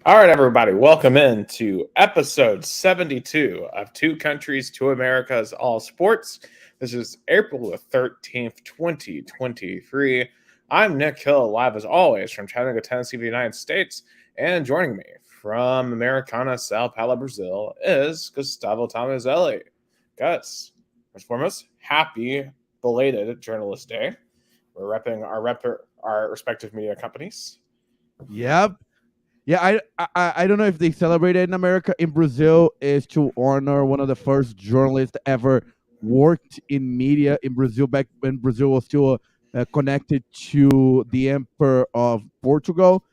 All right, everybody, welcome in to episode 72 of Two Countries, Two Americas, All Sports. This is April the 13th, 2023. I'm Nick Hill, live as always from Chattanooga, Tennessee, the United States. And joining me from Americana, Sao Paulo, Brazil is Gustavo Tomazeli. Gus, first and foremost, happy belated Journalist Day. We're repping our respective media companies. Yep. Yeah, I don't know if they celebrate it in America. In Brazil, is to honor one of the first journalists ever worked in media in Brazil back when Brazil was still connected to the Emperor of Portugal.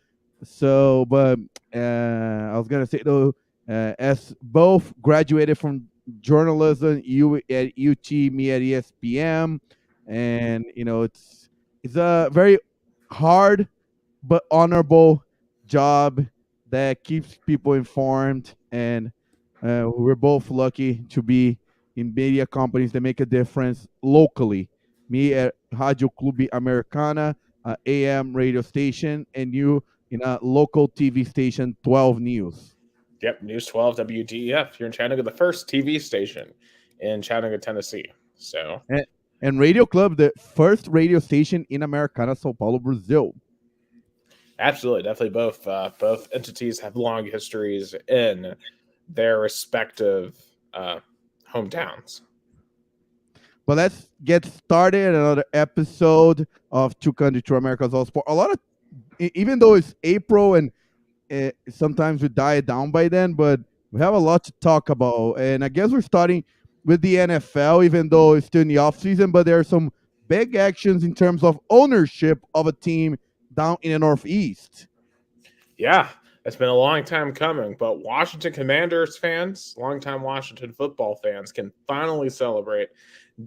So, but I was gonna say though, as both graduated from journalism, you at UT, me at ESPN, and it's a very hard but honorable job that keeps people informed. And we're both lucky to be in media companies that make a difference locally. Me at Radio Clube Americana, AM radio station, and you in a local TV station, 12 News. Yep, News 12 WDEF here in Chattanooga, the first TV station in Chattanooga, Tennessee. So, And, and Radio Club, the first radio station in Americana, Sao Paulo, Brazil. absolutely, definitely both entities have long histories in their respective uh, hometowns. But let's get started. Another episode of Two Country, Two Americas All Sport. A lot of, even though it's April and sometimes we die down by then, but we have a lot to talk about. And I guess we're starting with the NFL, even though it's still in the off season. But there are some big actions in terms of ownership of a team down in the Northeast. Yeah, it's been a long time coming, but Washington Commanders fans, longtime Washington football fans, can finally celebrate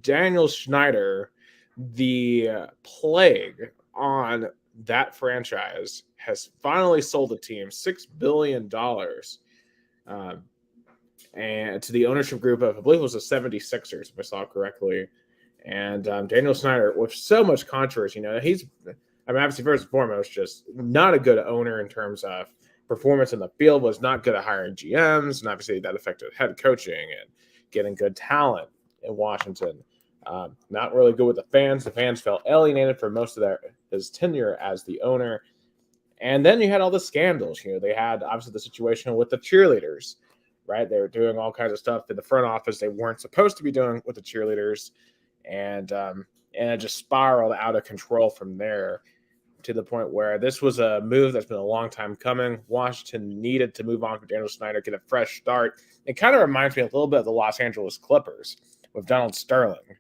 Daniel Schneider, the plague on that franchise, has finally sold the team $6 billion, and to the ownership group of, I believe it was the 76ers, if I saw correctly. And Daniel Snyder, with so much controversy, obviously, first and foremost, just not a good owner in terms of performance in the field, was not good at hiring GMs, and obviously that affected head coaching and getting good talent in Washington. Not really good with the fans. The fans felt alienated for most of his tenure as the owner. And then you had all the scandals. They had obviously the situation with the cheerleaders, right? They were doing all kinds of stuff in the front office they weren't supposed to be doing with the cheerleaders, and it just spiraled out of control from there to the point where this was a move that's been a long time coming. Washington needed to move on from Daniel Snyder, get a fresh start. It kind of reminds me a little bit of the Los Angeles Clippers with Donald Sterling.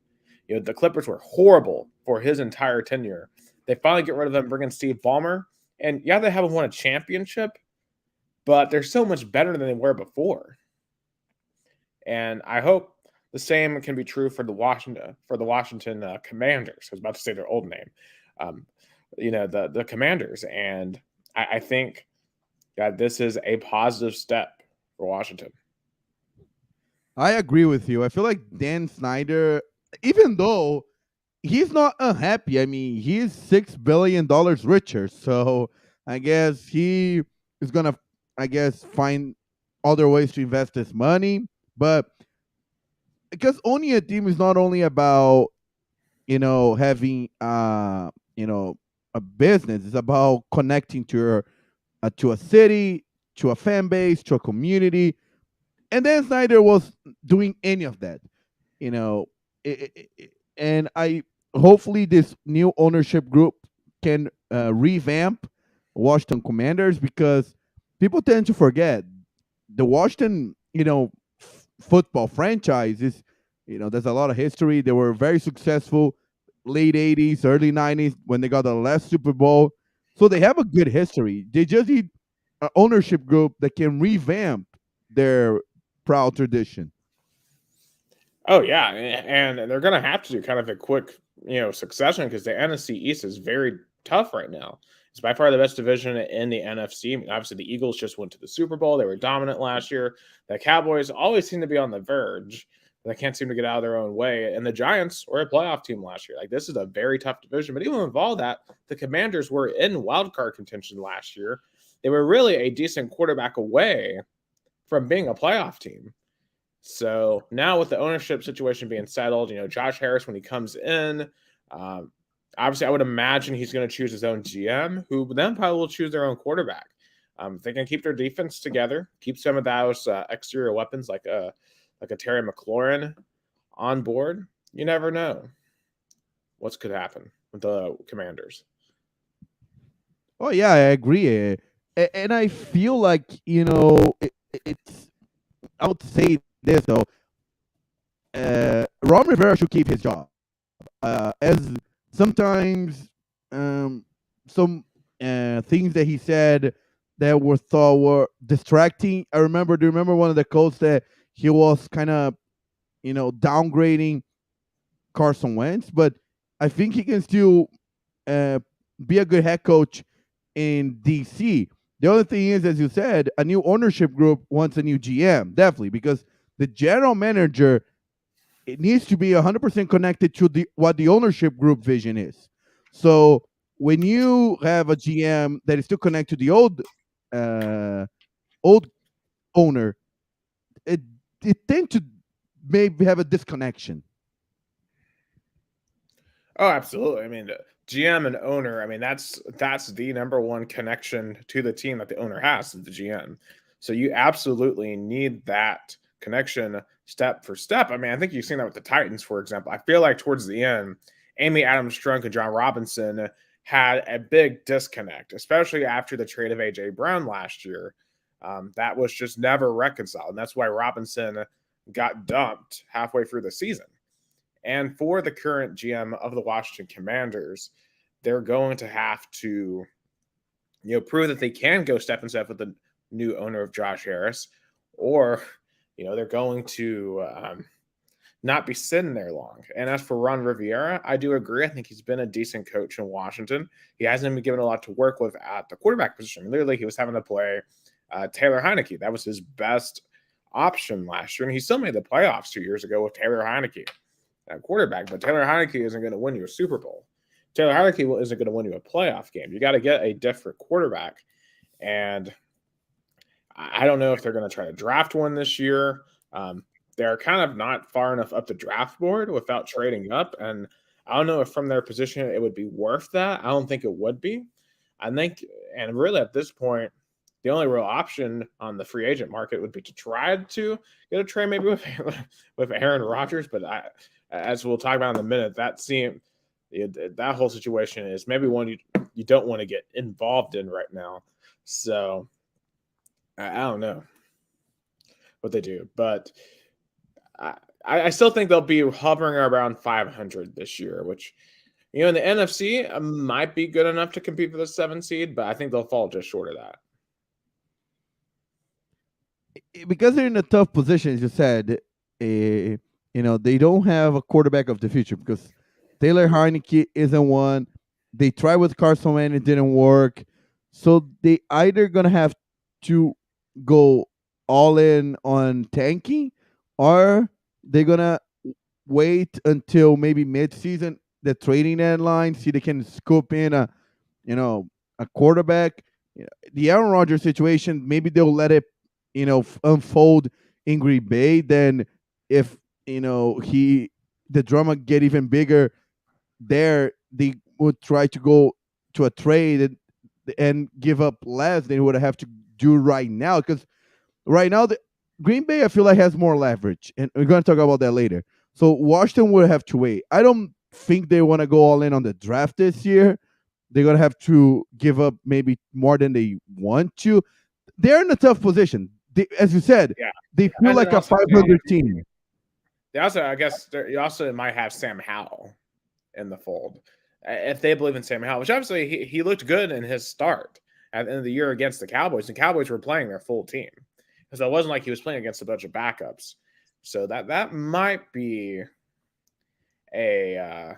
The Clippers were horrible for his entire tenure. They finally get rid of him, bring in Steve Ballmer, and yeah, they haven't won a championship, but they're so much better than they were before. And I hope the same can be true for the Washington Commanders. I was about to say their old name. The Commanders, and I think that this is a positive step for Washington. I agree with you. I feel like Dan Snyder, even though he's not unhappy, I mean, he's $6 billion richer. So I guess he is gonna, I guess, find other ways to invest his money. But because owning a team is not only about having a business. It's about connecting to a city, to a fan base, to a community. And then Snyder was doing any of that, you know. And I hopefully this new ownership group can revamp Washington Commanders, because people tend to forget the Washington, football franchise is, there's a lot of history. They were very successful late 80s, early 90s when they got the last Super Bowl. So they have a good history. They just need an ownership group that can revamp their proud tradition. Oh yeah, and they're going to have to do kind of a quick succession because the NFC East is very tough right now. It's by far the best division in the NFC. I mean, obviously, the Eagles just went to the Super Bowl. They were dominant last year. The Cowboys always seem to be on the verge. They can't seem to get out of their own way. And the Giants were a playoff team last year. Like, this is a very tough division. But even with all that, the Commanders were in wild card contention last year. they were really a decent quarterback away from being a playoff team. So now with the ownership situation being settled, Josh Harris, when he comes in, um, obviously I would imagine he's going to choose his own GM, who then probably will choose their own quarterback. If they can keep their defense together, keep some of those exterior weapons like a Terry McLaurin on board, you never know what could happen with the Commanders. Oh yeah, I agree. And I feel like it's. I would say this though. Ron Rivera should keep his job. As sometimes some things that he said that were thought were distracting. Do you remember one of the quotes that he was kind of downgrading Carson Wentz, but I think he can still uh, be a good head coach in DC. The other thing is, as you said, a new ownership group wants a new GM, definitely, because the general manager, it needs to be 100% connected to what the ownership group vision is. So when you have a GM that is still connected to the old owner, it it tend to maybe have a disconnection. Oh, absolutely. I mean, the GM and owner. I mean, that's the number one connection to the team that the owner has, is the GM. So you absolutely need that connection step for step. I mean, I think you've seen that with the Titans, for example. I feel like towards the end, Amy Adams Strunk and John Robinson had a big disconnect, especially after the trade of AJ Brown last year. That was just never reconciled, and that's why Robinson got dumped halfway through the season. And for the current GM of the Washington Commanders, they're going to have to, prove that they can go step and step with the new owner of Josh Harris, or, they're going to not be sitting there long. And as for Ron Rivera, I do agree. I think he's been a decent coach in Washington. He hasn't been given a lot to work with at the quarterback position. Literally, he was having to play Taylor Heineke. That was his best option last year, and he still made the playoffs 2 years ago with Taylor Heineke at quarterback. But Taylor Heineke isn't going to win you a Super Bowl. Taylor Heineke isn't going to win you a playoff game. You got to get a different quarterback. And I don't know if they're going to try to draft one this year. They're kind of not far enough up the draft board without trading up. And I don't know if from their position it would be worth that. I don't think it would be. I think, and really at this point, the only real option on the free agent market would be to try to get a trade maybe with Aaron Rodgers. But as we'll talk about in a minute, that whole situation is maybe one you don't want to get involved in right now. So I don't know what they do, but I still think they'll be hovering around 500 this year, which in the NFC might be good enough to compete for the 7th seed, but I think they'll fall just short of that. Because they're in a tough position, as you said, they don't have a quarterback of the future because Taylor Heineke isn't one. They tried with Carson Wentz, it didn't work. So they either gonna have to go all in on tanking, or they're gonna wait until maybe mid-season, the trading deadline, see they can scoop in a quarterback. The Aaron Rodgers situation, maybe they'll let it unfold in Green Bay. Then if the drama get even bigger there, they would try to go to a trade and give up less than would have to do right now. Because right now, the Green Bay, I feel like, has more leverage, and we're going to talk about that later. So Washington will have to wait. I don't think they want to go all in on the draft this year. They're going to have to give up maybe more than they want to. They're in a tough position. As you said, Yeah, they feel like a 500 team. They also, I guess, you also might have Sam Howell in the fold if they believe in Sam Howell, which obviously he looked good in his start at the end of the year against the Cowboys. The Cowboys were playing their full team, so it wasn't like he was playing against a bunch of backups. So that might be a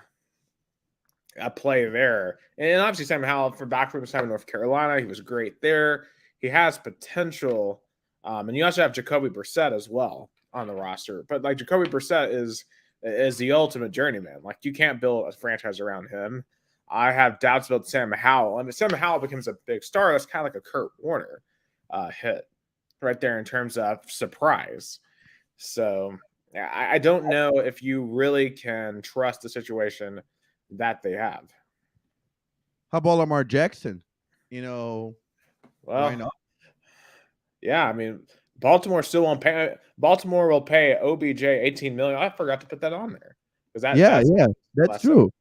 play there. And obviously Sam Howell, back from his time in North Carolina, he was great there. He has potential. And you also have Jacoby Brissett as well on the roster. But like Jacoby Brissett is the ultimate journeyman. Like you can't build a franchise around him. I have doubts about Sam Howell. I mean, Sam Howell becomes a big star. That's kind of like a Kurt Warner hit right there in terms of surprise. So I don't know if you really can trust the situation that they have. How about Lamar Jackson? You know, why Well, not? yeah, I mean, Baltimore still won't pay. Baltimore will pay OBJ 18 million. I forgot to put that on there because Yeah, that's yeah, that's less. So true.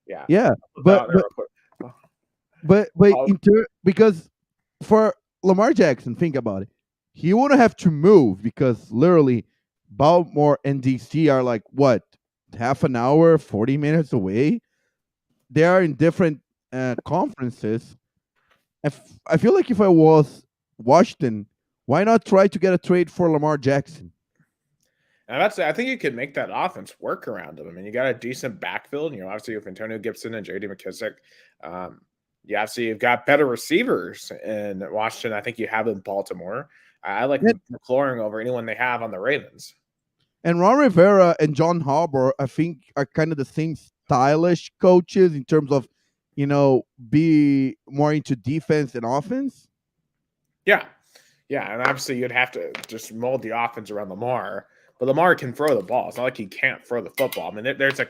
yeah, Yeah, I'll put that but on there but real quick. but Oh, because for Lamar Jackson, think about it. He wouldn't have to move because literally Baltimore and DC are like what, half an hour, 40 minutes away. They are in different conferences. I feel like if I was Washington, why not try to get a trade for Lamar Jackson? and that's I think you could make that offense work around him. I mean, you got a decent backfield. Obviously with Antonio Gibson and J.D. McKissick. Um, obviously you've got better receivers in Washington. I think you have in Baltimore. I like And, McLaurin over anyone they have on the Ravens. and Ron Rivera and John Harbaugh, I think, are kind of the same stylish coaches in terms of, be more into defense and offense. Yeah, yeah, and obviously you'd have to just mold the offense around Lamar. But Lamar can throw the ball. It's not like he can't throw the football. I mean, there's a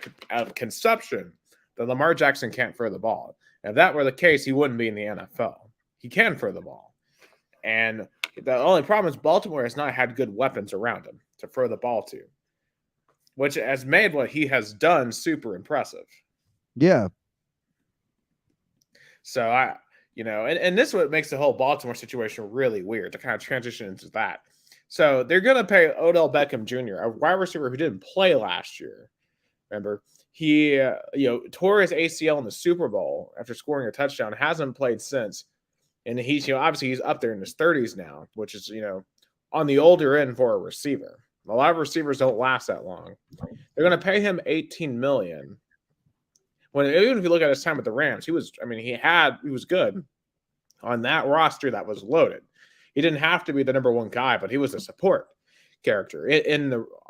conception that Lamar Jackson can't throw the ball. If that were the case, he wouldn't be in the NFL. He can throw the ball. And the only problem is Baltimore has not had good weapons around him to throw the ball to, which has made what he has done super impressive. Yeah. So and this is what makes the whole Baltimore situation really weird to kind of transition into that. So they're going to pay Odell Beckham Jr., a wide receiver who didn't play last year. Remember, he tore his ACL in the Super Bowl after scoring a touchdown. Hasn't played since, and he's obviously he's up there in his 30s now, which is on the older end for a receiver. A lot of receivers don't last that long. They're going to pay him $18 million. When even if you look at his time with the Rams, he was good on that roster that was loaded. He didn't have to be the number one guy, but he was a support character.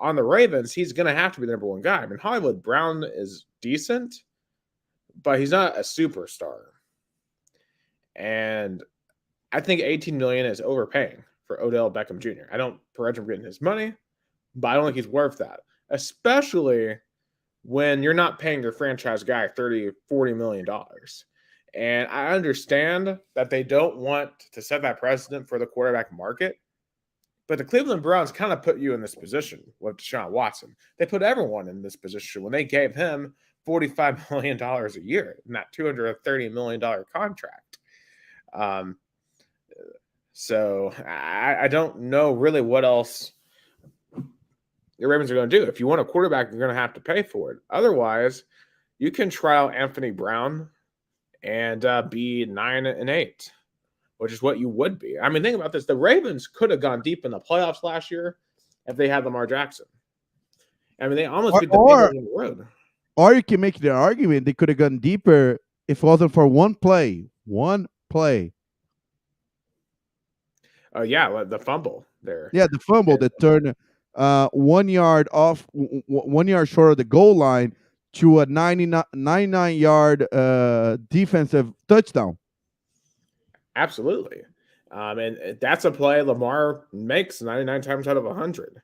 On the Ravens, he's going to have to be the number one guy. I mean, Hollywood Brown is decent, but he's not a superstar. And I think 18 million is overpaying for Odell Beckham Jr. I don't prevent him getting his money, but I don't think he's worth that, especially when you're not paying your franchise guy $30-40 million. And I understand that they don't want to set that precedent for the quarterback market, but the Cleveland Browns kind of put you in this position with Deshaun Watson. They put everyone in this position when they gave him $45 million a year in that $230 million contract. So I don't know really what else the Ravens are going to do. If you want a quarterback, you're going to have to pay for it. Otherwise, you can trial Anthony Brown and be 9-8, which is what you would be. I mean, think about this. The Ravens could have gone deep in the playoffs last year if they had Lamar Jackson. I mean, they almost beat the Bengals on the road. Or you can make the argument they could have gone deeper if it wasn't for one play. One play. Yeah, the fumble there. Yeah, the fumble that turned 1 yard off, 1 yard short of the goal line to a 99-yard defensive touchdown. Absolutely. And that's a play Lamar makes 99 times out of 100.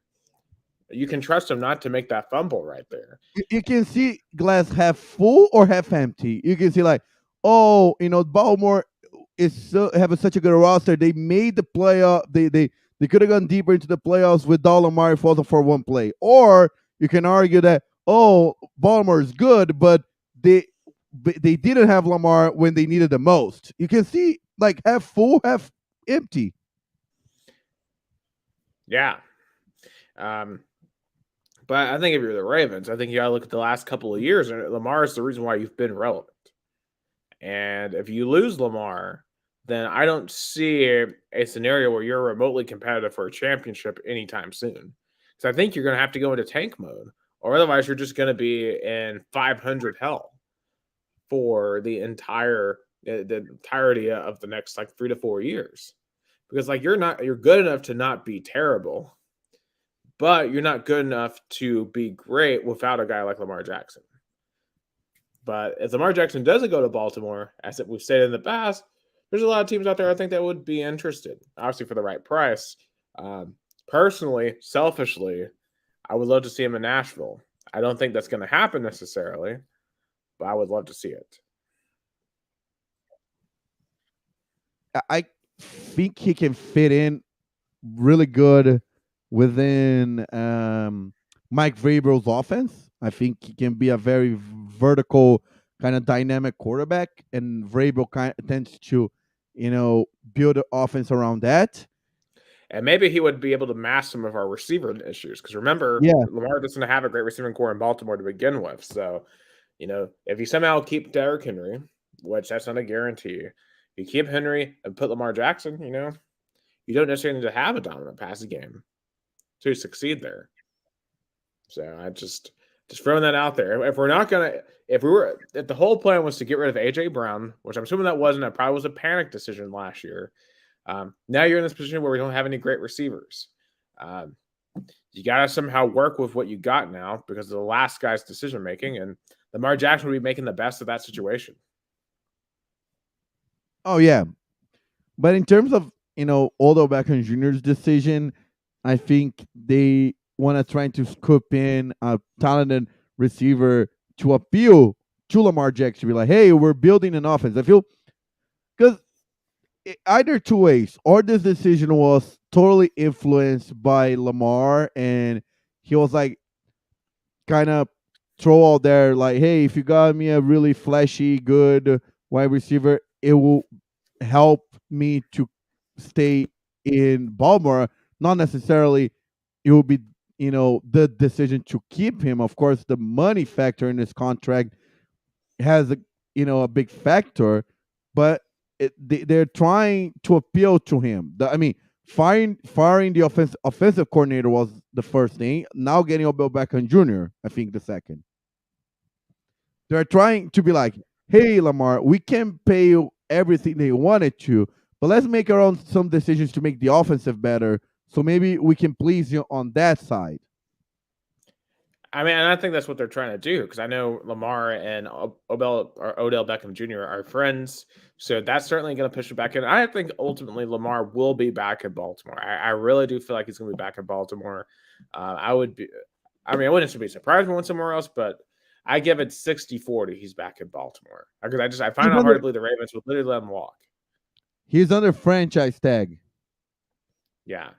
You can trust him not to make that fumble right there. You can see glass half full or half empty. You can see like, Baltimore is having such a good roster. They made the playoff. They could have gone deeper into the playoffs with Lamar if it wasn't for one play. Or you can argue that Baltimore is good, but they didn't have Lamar when they needed the most. You can see like half full, half empty. Yeah. But I think if you're the Ravens, I think you got to look at the last couple of years, and Lamar is the reason why you've been relevant. And if you lose Lamar, then I don't see a scenario where you're remotely competitive for a championship anytime soon. So I think you're going to have to go into tank mode, or otherwise you're just going to be in 500 hell for the entirety of the next 3 to 4 years, because you're good enough to not be terrible, but you're not good enough to be great without a guy like Lamar Jackson. But if Lamar Jackson doesn't go to Baltimore, as we've stated in the past, there's a lot of teams out there I think that would be interested, obviously for the right price. Um, Personally, selfishly, I would love to see him in Nashville. I don't think that's going to happen necessarily, but I would love to see it. I think he can fit in really good within Mike Vrabel's offense. I think he can be a very vertical kind of dynamic quarterback, and Vrabel kind of tends to, build an offense around that. And maybe he would be able to mask some of our receiver issues. Because remember, Yeah, Lamar doesn't have a great receiving core in Baltimore to begin with. So, if you somehow keep Derrick Henry, which that's not a guarantee, you keep Henry and put Lamar Jackson, you don't necessarily need to have a dominant passing game to succeed there. So I just throwing that out there. If the whole plan was to get rid of AJ Brown, which I'm assuming that wasn't, that probably was a panic decision last year. Now you're in this position where we don't have any great receivers. You got to somehow work with what you got now because of the last guy's decision making, and Lamar Jackson would be making the best of that situation. Oh yeah, but in terms of Odell Beckham Jr.'s decision, I think they want to try to scoop in a talented receiver to appeal to Lamar Jackson. To be like, hey, we're building an offense. I feel because either two ways, or this decision was totally influenced by Lamar, and he was like, kind of throw out there like, hey, if you got me a really flashy, good wide receiver, it will help me to stay in Baltimore. Not necessarily it will be, the decision to keep him. Of course, the money factor in this contract has a big factor, but they're trying to appeal to him. I mean, firing the offensive coordinator was the first thing. Now getting Odell Beckham Jr., I think the second. They're trying to be like, hey, Lamar, we can pay you everything they wanted to, but let's make our own some decisions to make the offensive better. So maybe we can please you on that side. I mean, and I think that's what they're trying to do because I know Lamar and Odell Beckham Jr. are friends, so that's certainly going to push it back in. I think ultimately Lamar will be back in Baltimore. I really do feel like he's going to be back in Baltimore. I would be, I mean, I wouldn't be surprised if he went somewhere else, but I give it 60-40. He's back in Baltimore because I find He's it hard under to believe the Ravens would literally let him walk. he's under franchise tag. Yeah,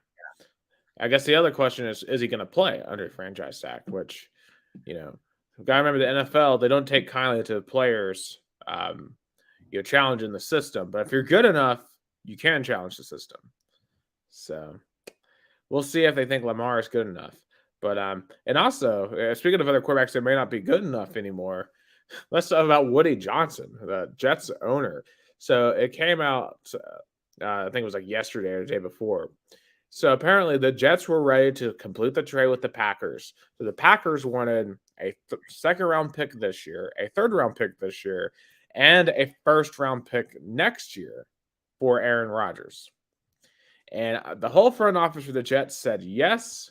I guess the other question is he going to play under franchise tag? Which, you got to remember the NFL, they don't take kindly to players, challenging the system. But if you're good enough, you can challenge the system. So we'll see if they think Lamar is good enough. But and also speaking of other quarterbacks that may not be good enough anymore, let's talk about Woody Johnson, the Jets owner. So it came out, I think it was like yesterday or the day before. So apparently the Jets were ready to complete the trade with the Packers. So the Packers wanted a second round pick this year, a third round pick this year, and a first round pick next year for Aaron Rodgers. And the whole front office for the Jets said yes,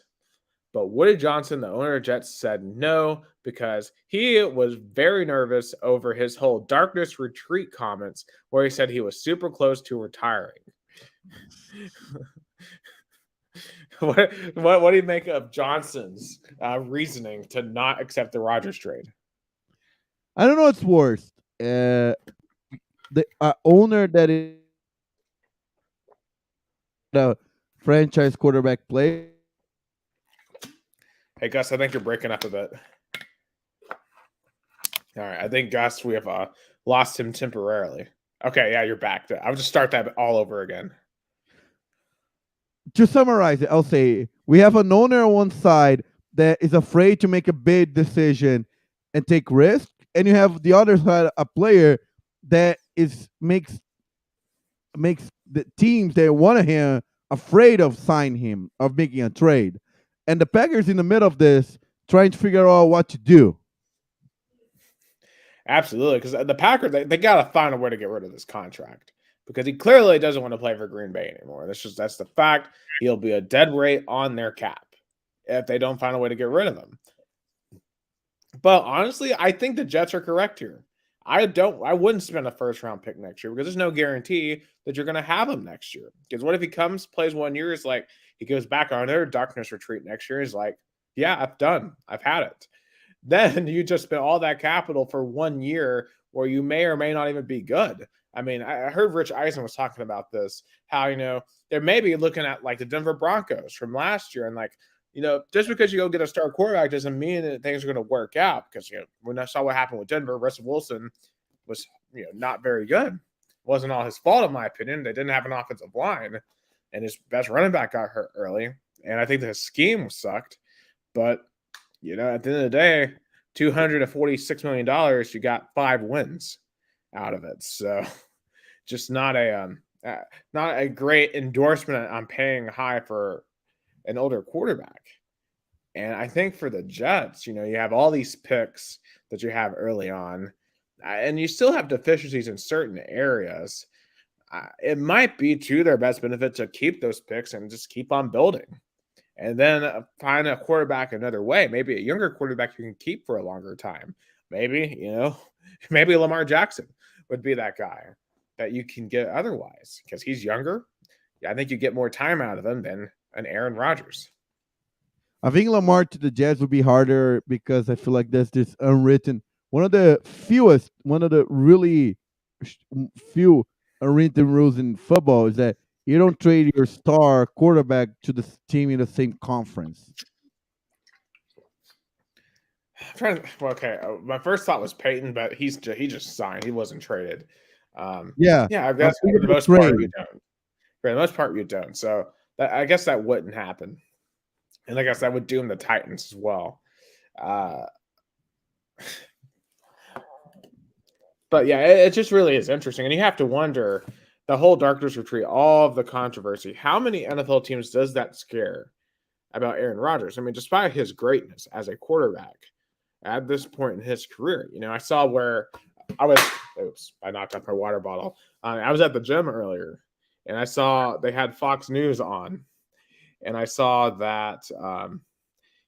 but Woody Johnson, the owner of Jets, said no because he was very nervous over his whole darkness retreat comments where he said he was super close to retiring. What do you make of Johnson's reasoning to not accept the Rodgers trade? I don't know what's worse. The owner that is the franchise quarterback play. Hey, Gus, I think you're breaking up a bit. All right, I think, Gus, we have lost him temporarily. Okay, yeah, you're back. I'll just start that all over again. To summarize it, I'll say we have an owner on one side that is afraid to make a big decision and take risk, and you have the other side a player that makes the teams that want him afraid of signing him, of making a trade, and the Packers in the middle of this trying to figure out what to do. Absolutely, because the Packers they got to find a way to get rid of this contract because he clearly doesn't want to play for Green Bay anymore. That's the fact. He'll be a dead rate on their cap if they don't find a way to get rid of him. But honestly, I think the Jets are correct here. I wouldn't spend a first round pick next year because there's no guarantee that you're going to have him next year. Because what if he comes, plays 1 year, is like he goes back on another darkness retreat next year? He's like, yeah, I've done, I've had it. Then you just spent all that capital for 1 year where you may or may not even be good. I mean, I heard Rich Eisen was talking about this, how, they're maybe looking at like the Denver Broncos from last year and like, just because you go get a star quarterback doesn't mean that things are going to work out because, when I saw what happened with Denver, Russell Wilson was, not very good. It wasn't all his fault, in my opinion. They didn't have an offensive line and his best running back got hurt early. And I think the scheme sucked. But, at the end of the day, $246 million, you got 5 wins out of it. So just not a great endorsement on paying high for an older quarterback. And I think for the Jets, you have all these picks that you have early on, and you still have deficiencies in certain areas. It might be to their best benefit to keep those picks and just keep on building. And then find a quarterback another way. Maybe a younger quarterback you can keep for a longer time. Maybe, maybe Lamar Jackson would be that guy that you can get otherwise because he's younger. I think you get more time out of him than an Aaron Rodgers. I think Lamar to the Jets would be harder because I feel like there's this unwritten, one of the really few unwritten rules in football is that you don't trade your star quarterback to the team in the same conference. Okay, my first thought was Peyton, but he just signed. He wasn't traded. Yeah, I guess for the most part you don't. For the most part, you don't. So I guess that wouldn't happen, and I guess that would doom the Titans as well. But yeah, it just really is interesting, and you have to wonder the whole darkness retreat, all of the controversy. How many NFL teams does that scare about Aaron Rodgers? I mean, despite his greatness as a quarterback at this point in his career, I saw where I knocked up my water bottle. I was at the gym earlier, and I saw they had Fox News on, and I saw that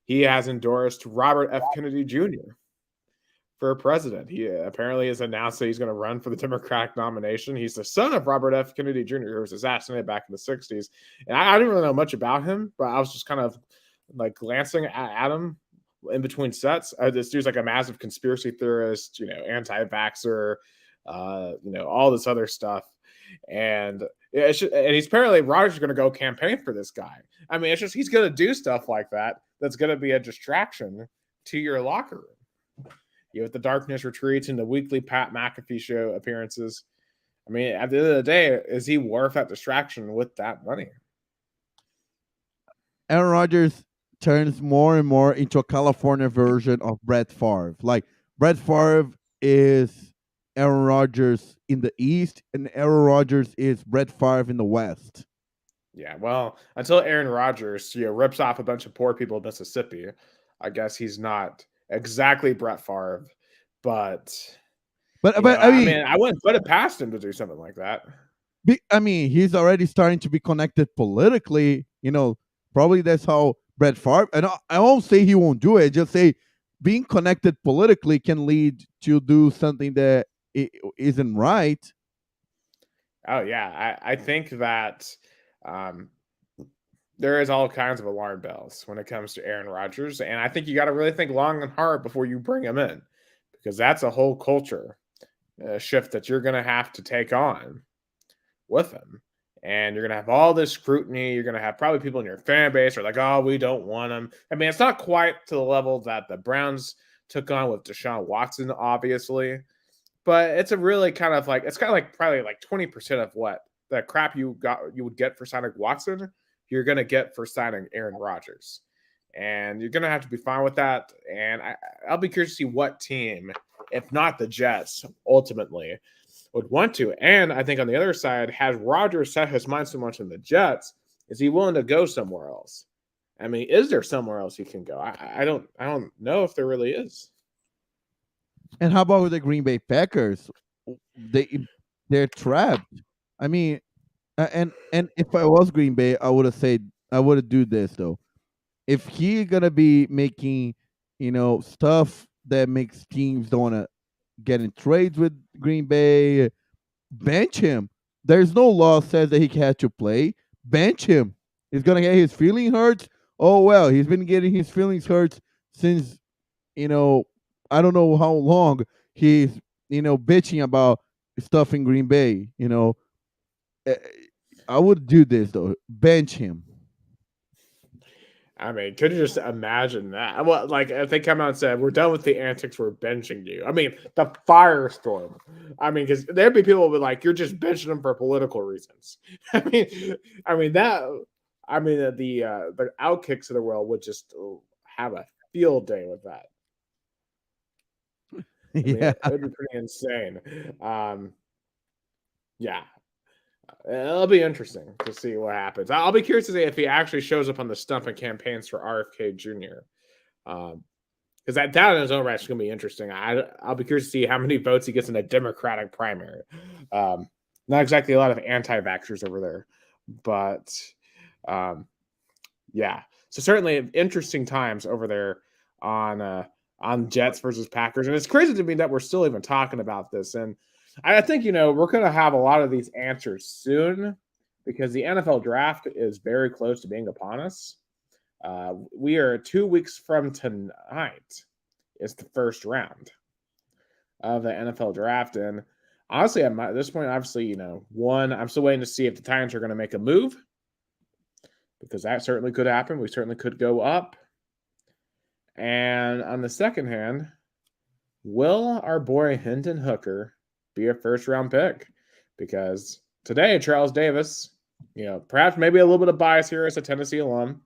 he has endorsed Robert F. Kennedy Jr. for president. He apparently has announced that he's going to run for the Democratic nomination. He's the son of Robert F. Kennedy Jr., who was assassinated back in the 60s. And I didn't really know much about him, but I was just kind of like glancing at him in between sets. This dude's like a massive conspiracy theorist, anti-vaxxer, all this other stuff. And he's apparently Rodgers going to go campaign for this guy. I mean, it's just he's going to do stuff like that that's going to be a distraction to your locker room. With the darkness retreats and the weekly Pat McAfee show appearances. I mean, at the end of the day, is he worth that distraction with that money? Aaron Rodgers turns more and more into a California version of Brett Favre. Like Brett Favre is Aaron Rodgers in the East, and Aaron Rodgers is Brett Favre in the West. Yeah, well, until Aaron Rodgers, rips off a bunch of poor people in Mississippi, I guess he's not exactly Brett Favre, but I mean, I wouldn't put it past him to do something like that. I mean, he's already starting to be connected politically. Probably that's how Brett Favre. And I won't say he won't do it. Just say being connected politically can lead to do something that isn't right. Oh yeah, I think that there is all kinds of alarm bells when it comes to Aaron Rodgers, and I think you got to really think long and hard before you bring him in, because that's a whole culture shift that you're going to have to take on with him, and you're going to have all this scrutiny. You're going to have probably people in your fan base are like, "Oh, we don't want him." I mean, it's not quite to the level that the Browns took on with Deshaun Watson, obviously, but it's a really kind of like probably like 20% of what the crap you would get for signing Watson, you're going to get for signing Aaron Rodgers. And you're going to have to be fine with that. And I'll be curious to see what team, if not the Jets, ultimately would want to. And I think on the other side, has Rodgers set his mind so much on the Jets, is he willing to go somewhere else? I mean, is there somewhere else he can go? I don't know if there really is. And how about with the Green Bay Packers? They're trapped. I mean, and if I was Green Bay, I would have said I would do this though. If he gonna be making, stuff that makes teams don't wanna getting trades with Green Bay. Bench him. There's no law says that he had to play. Bench him. He's gonna get his feeling hurt. Oh well, he's been getting his feelings hurt since you know I don't know how long he's bitching about stuff in Green Bay. Eh, I would do this though. Bench him. I mean, could you just imagine that? Well, like if they come out and said, "We're done with the antics, we're benching you." I mean, the firestorm. I mean, because there'd be people who would be like, "You're just benching them for political reasons." I mean, I mean that. I mean, the outkicks of the world would just have a field day with that. I mean, Yeah. it would be pretty insane. Yeah, it'll be interesting to see what happens. I'll be curious to see if he actually shows up on the stump and campaigns for RFK Jr. Because that in his own right is going to be interesting. I'll be curious to see how many votes he gets in a Democratic primary. Not exactly a lot of anti-vaxxers over there, but yeah. So certainly interesting times over there on Jets versus Packers, and it's crazy to me that we're still even talking about this. And I think we're going to have a lot of these answers soon because the NFL draft is very close to being upon us. We are 2 weeks from tonight. Is the first round of the NFL draft, and honestly, at this point, obviously, one, I'm still waiting to see if the Titans are going to make a move because that certainly could happen. We certainly could go up. And on the second hand, will our boy Hendon Hooker be a first round pick? Because today, Charles Davis, perhaps maybe a little bit of bias here as a Tennessee alum,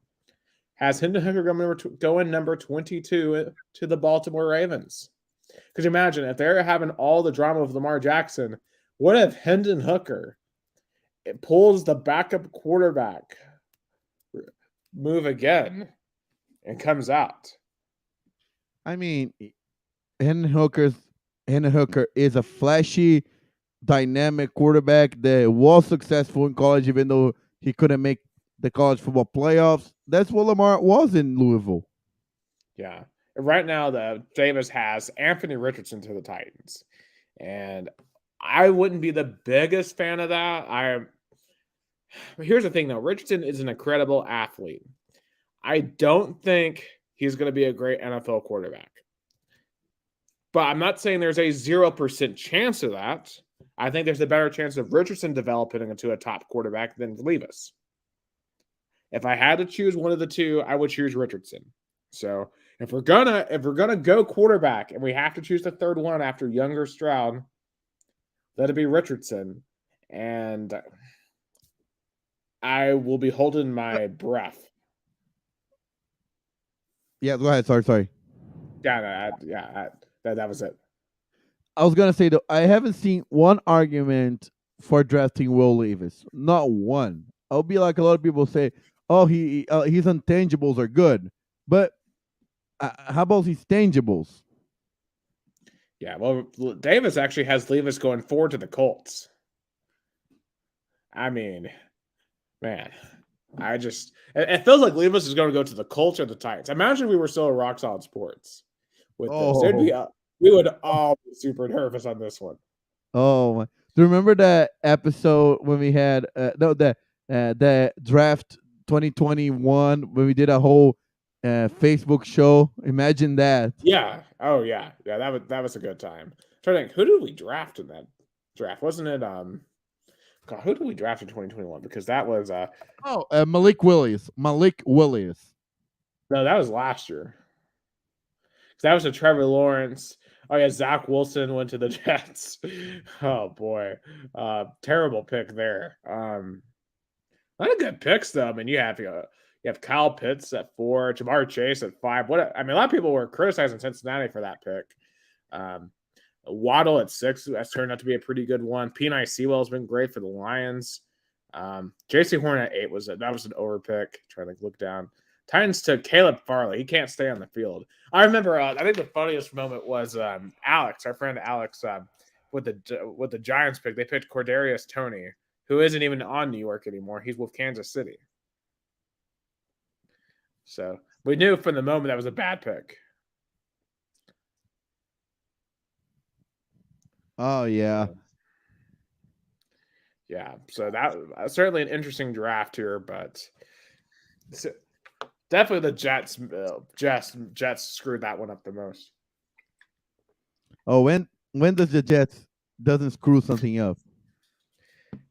has Hendon Hooker going number 22 to the Baltimore Ravens. Because imagine if they're having all the drama of Lamar Jackson, what if Hendon Hooker pulls the backup quarterback move again and comes out? I mean, Hendon Hooker is a flashy, dynamic quarterback that was successful in college, even though he couldn't make the college football playoffs. That's what Lamar was in Louisville. Yeah. Right now, Davis has Anthony Richardson to the Titans, and I wouldn't be the biggest fan of that. Here's the thing, though. Richardson is an incredible athlete. I don't think he's going to be a great NFL quarterback. But I'm not saying there's a 0% chance of that. I think there's a better chance of Richardson developing into a top quarterback than Levis. If I had to choose one of the two, I would choose Richardson. So if we're gonna go quarterback and we have to choose the third one after Younger Stroud, let it be Richardson. And I will be holding my breath. Yeah, go ahead. Sorry. That was it. I was gonna say though, I haven't seen one argument for drafting Will Levis. Not one. I'll be like a lot of people say, "Oh, his intangibles are good," but how about his tangibles? Yeah, well, Davis actually has Levis going forward to the Colts. I mean, man, it feels like Levis is going to go to the Colts or the Titans. Imagine we were still at Rock Solid Sports with this. We would all be super nervous on this one. Oh, do you remember that episode when we had the draft 2021 when we did a whole Facebook show? Imagine that. Yeah. Oh yeah. Yeah. That was a good time. I'm trying to think, who did we draft in that draft? Wasn't it God, who did we draft in 2021? Because that was Malik Willis. No, that was last year. That was a Trevor Lawrence. Oh yeah, Zach Wilson went to the Jets. Oh boy, terrible pick there. Not a good picks though. I mean, you have Kyle Pitts at 4, Jamar Chase at 5. A lot of people were criticizing Cincinnati for that pick. Waddle at 6. That's turned out to be a pretty good one. P.N.I. Sewell has been great for the Lions. J.C. Horn at 8 was an overpick. Trying to look down. Titans took Caleb Farley. He can't stay on the field. I remember. I think the funniest moment was Alex, our friend Alex, with the Giants pick. They picked Cordarius Toney, who isn't even on New York anymore. He's with Kansas City. So we knew from the moment that was a bad pick. Oh yeah. So, yeah, so that certainly an interesting draft here, but s- definitely the Jets screwed that one up the most. Oh, when does the Jets doesn't screw something up?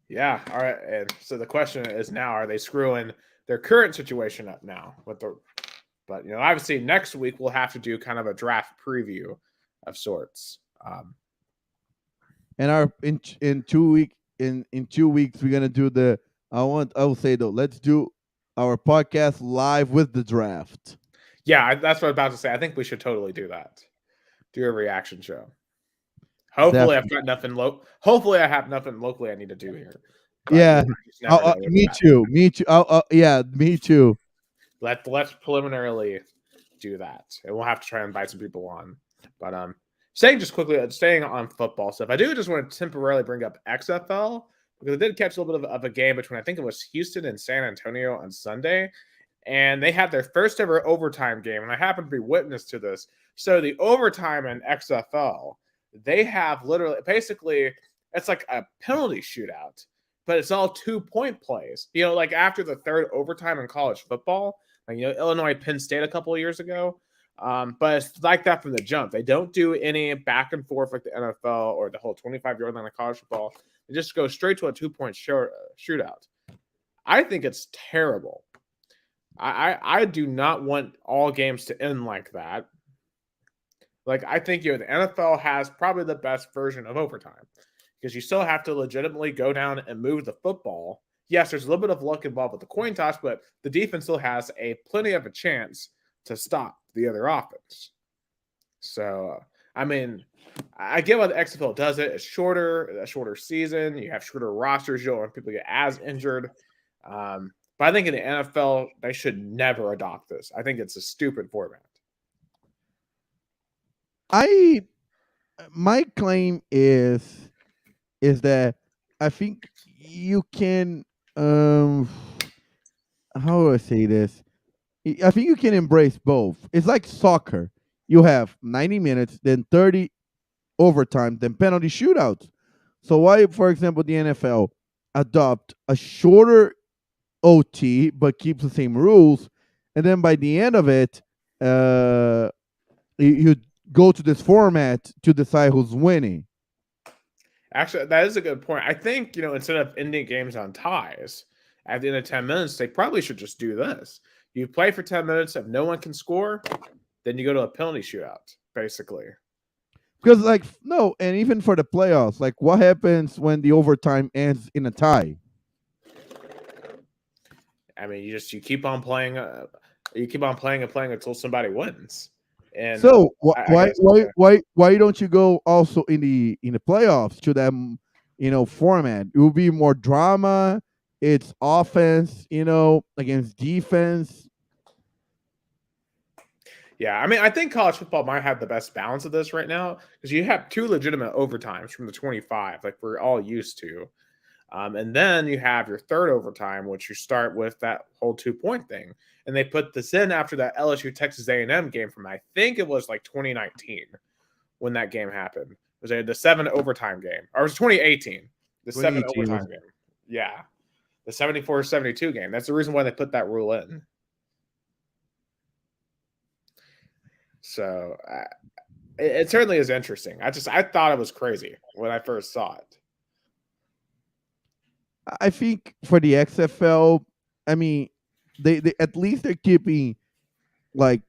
Yeah, all right. And so the question is now: are they screwing their current situation up now? But obviously next week we'll have to do kind of a draft preview of sorts. And our in 2 week in 2 weeks we're gonna do the I will say though, let's do our podcast live with the draft. Yeah, that's what I was about to say. I think we should totally do that. Do a reaction show. Definitely. Hopefully I have nothing locally I need to do here. But Yeah. I just never know with Me that. too. Me too. Yeah, me too. Let's preliminarily do that, and we'll have to try and invite some people on. But staying on football stuff, I do just want to temporarily bring up XFL because I did catch a little bit of a game between I think it was Houston and San Antonio on Sunday, and they had their first ever overtime game, and I happened to be witness to this. So the overtime in XFL, they have literally basically it's like a penalty shootout, but it's all 2 point plays. Like after the third overtime in college football, like Illinois Penn State a couple of years ago. But it's like that from the jump. They don't do any back and forth like the NFL or the whole 25-yard line of college football. They just go straight to a 2 point shootout. I think it's terrible. I do not want all games to end like that. Like I think the NFL has probably the best version of overtime because you still have to legitimately go down and move the football. Yes, there's a little bit of luck involved with the coin toss, but the defense still has plenty of a chance to stop the other offense. So, I mean, I get why the XFL does it. It's a shorter season. You have shorter rosters. You don't want people to get as injured. But I think in the NFL, they should never adopt this. I think it's a stupid format. I My claim is that I think you can how do I say this? I think you can embrace both. It's like soccer. You have 90 minutes, then 30 overtime, then penalty shootouts. So why, for example, the NFL adopt a shorter OT but keeps the same rules, and then by the end of it, uh, you go to this format to decide who's winning. Actually, that is a good point. I think, instead of ending games on ties at the end of 10 minutes, they probably should just do this. You play for 10 minutes. If no one can score, then you go to a penalty shootout, basically. Because like no, and even for the playoffs, like what happens when the overtime ends in a tie? I mean, you keep on playing, you keep on playing and playing until somebody wins. And So I guess, yeah. why don't you go also in the playoffs to that format? It will be more drama. It's offense, against defense. Yeah, I mean, I think college football might have the best balance of this right now because you have two legitimate overtimes from the 25, like we're all used to. And then you have your third overtime, which you start with that whole 2 point thing. And they put this in after that LSU Texas A&M game from I think it was like 2019 when that game happened. It was the 7 overtime game, or it was 2018, the 7 2018 was overtime game. Yeah, the 74-72 game. That's the reason why they put that rule in. So it certainly is interesting. I thought it was crazy when I first saw it. I think for the XFL, I mean, they at least they're keeping like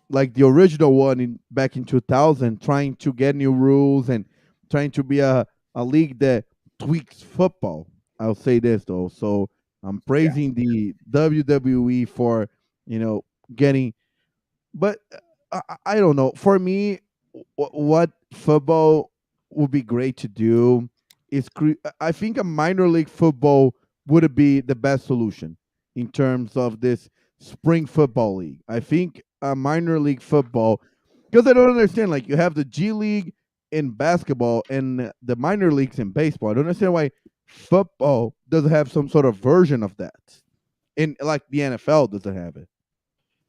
like the original one in back in 2000, trying to get new rules and trying to be a league that tweaks football. I'll say this though, so I'm Yeah. praising the WWE for getting, but I don't know. For me, what football would be great to do is I think a minor league football would be the best solution in terms of this spring football league. I think a minor league football, because I don't understand. Like you have the G League in basketball and the minor leagues in baseball. I don't understand why football doesn't have some sort of version of that. In like the NFL doesn't have it.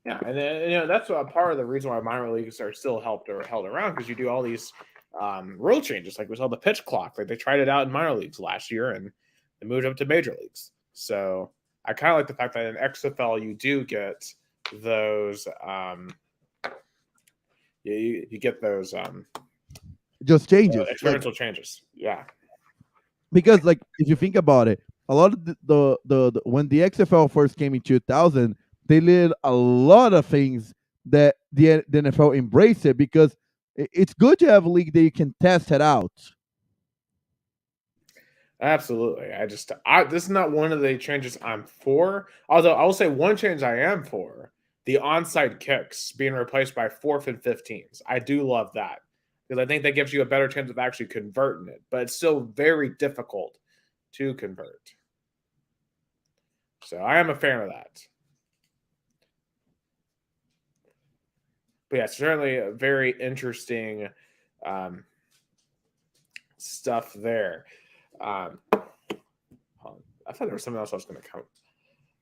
Yeah, and then, that's a part of the reason why minor leagues are still held around because you do all these rule changes. Like we saw the pitch clock. Like they tried it out in minor leagues last year and they moved up to major leagues. So I kind of like the fact that in XFL you do get those. You get those Just changes. Like experimental changes. Yeah, because like if you think about it, a lot of the when the XFL first came in 2000, they did a lot of things that the NFL embraced it because it's good to have a league that you can test it out. absolutely. This is not one of the changes I'm for. Although I will say one change I am for: the onside kicks being replaced by 4th and 15s. I do love that because I think that gives you a better chance of actually converting it, but it's still very difficult to convert. So I am a fan of that. But yeah, certainly a very interesting um, stuff there. I thought there was something else I was going to come.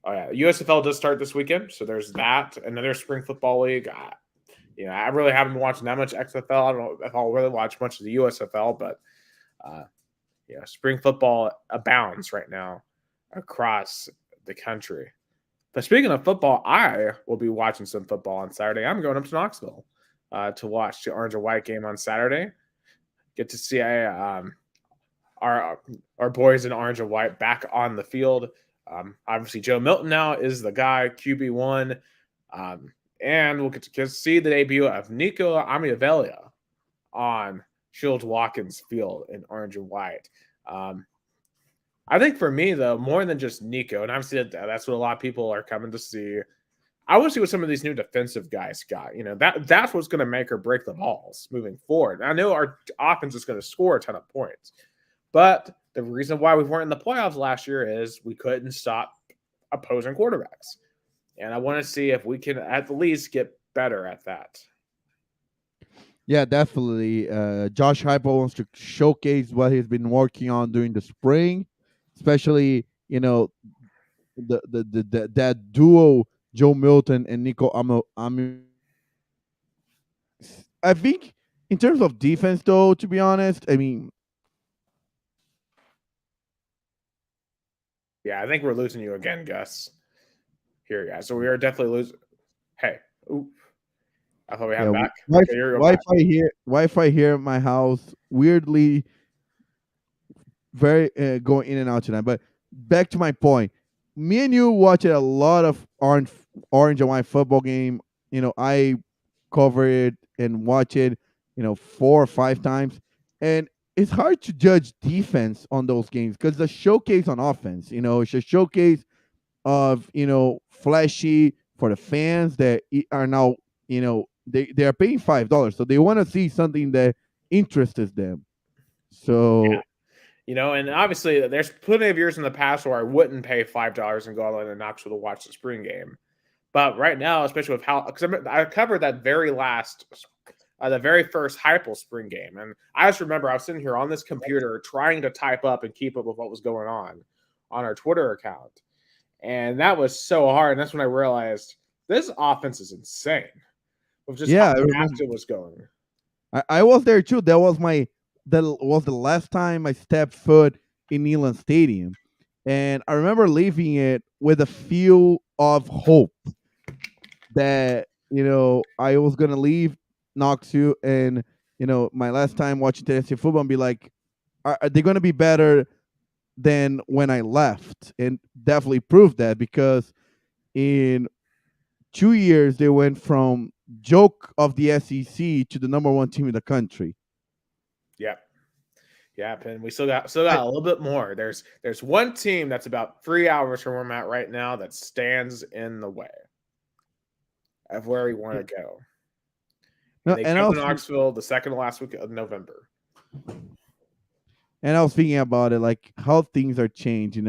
Oh yeah, USFL does start this weekend, so there's that. Another spring football league. I really haven't been watching that much XFL. I don't know if I'll really watch much of the USFL, but uh, spring football abounds right now across the country. But speaking of football, I will be watching some football on Saturday. I'm going up to Knoxville to watch the Orange and White game on Saturday. Get to see our boys in Orange and White back on the field. Obviously, Joe Milton now is the guy, QB1. And we'll get to see the debut of Nico Amiavelia on Shields Watkins Field in Orange and White. I think for me, though, more than just Nico, and obviously that's what a lot of people are coming to see. I want to see what some of these new defensive guys got. That's what's going to make or break the balls moving forward. And I know our offense is going to score a ton of points, but the reason why we weren't in the playoffs last year is we couldn't stop opposing quarterbacks. And I want to see if we can at least get better at that. Yeah, definitely. Josh Heupel wants to showcase what he's been working on during the spring, especially that duo Joe Milton and Nico Amo. I think in terms of defense, though, to be honest, I mean, Yeah, I think we're losing you again, Gus. Here, guys. So we are definitely losing. Hey, ooh, I thought we had yeah, him back. Okay, you're back. Wi-Fi here at my house weirdly very going in and out tonight. But back to my point, me and you watched a lot of orange and white football game. I cover it and watch it, 4 or 5 times, and it's hard to judge defense on those games because the showcase on offense, it's a showcase of flashy for the fans that are now they are paying $5, so they want to see something that interests them. So And obviously, there's plenty of years in the past where I wouldn't pay $5 and go all the way to Knoxville to watch the spring game. But right now, especially with how, because I covered that very the very first Heupel spring game, and I just remember I was sitting here on this computer trying to type up and keep up with what was going on our Twitter account, and that was so hard. And that's when I realized this offense is insane with just how fast it was going. I was there too. That was the last time I stepped foot in Neyland Stadium, and I remember leaving it with a feel of hope that I was gonna leave Knoxville and my last time watching Tennessee football and be like, are they gonna be better than when I left? And definitely proved that because in 2 years they went from joke of the SEC to the number one team in the country. Yeah, and we still got a little bit more. There's one team that's about 3 hours from where I'm at right now that stands in the way of where we want to go. And they come to Knoxville the second to last week of November. And I was thinking about it, like how things are changed,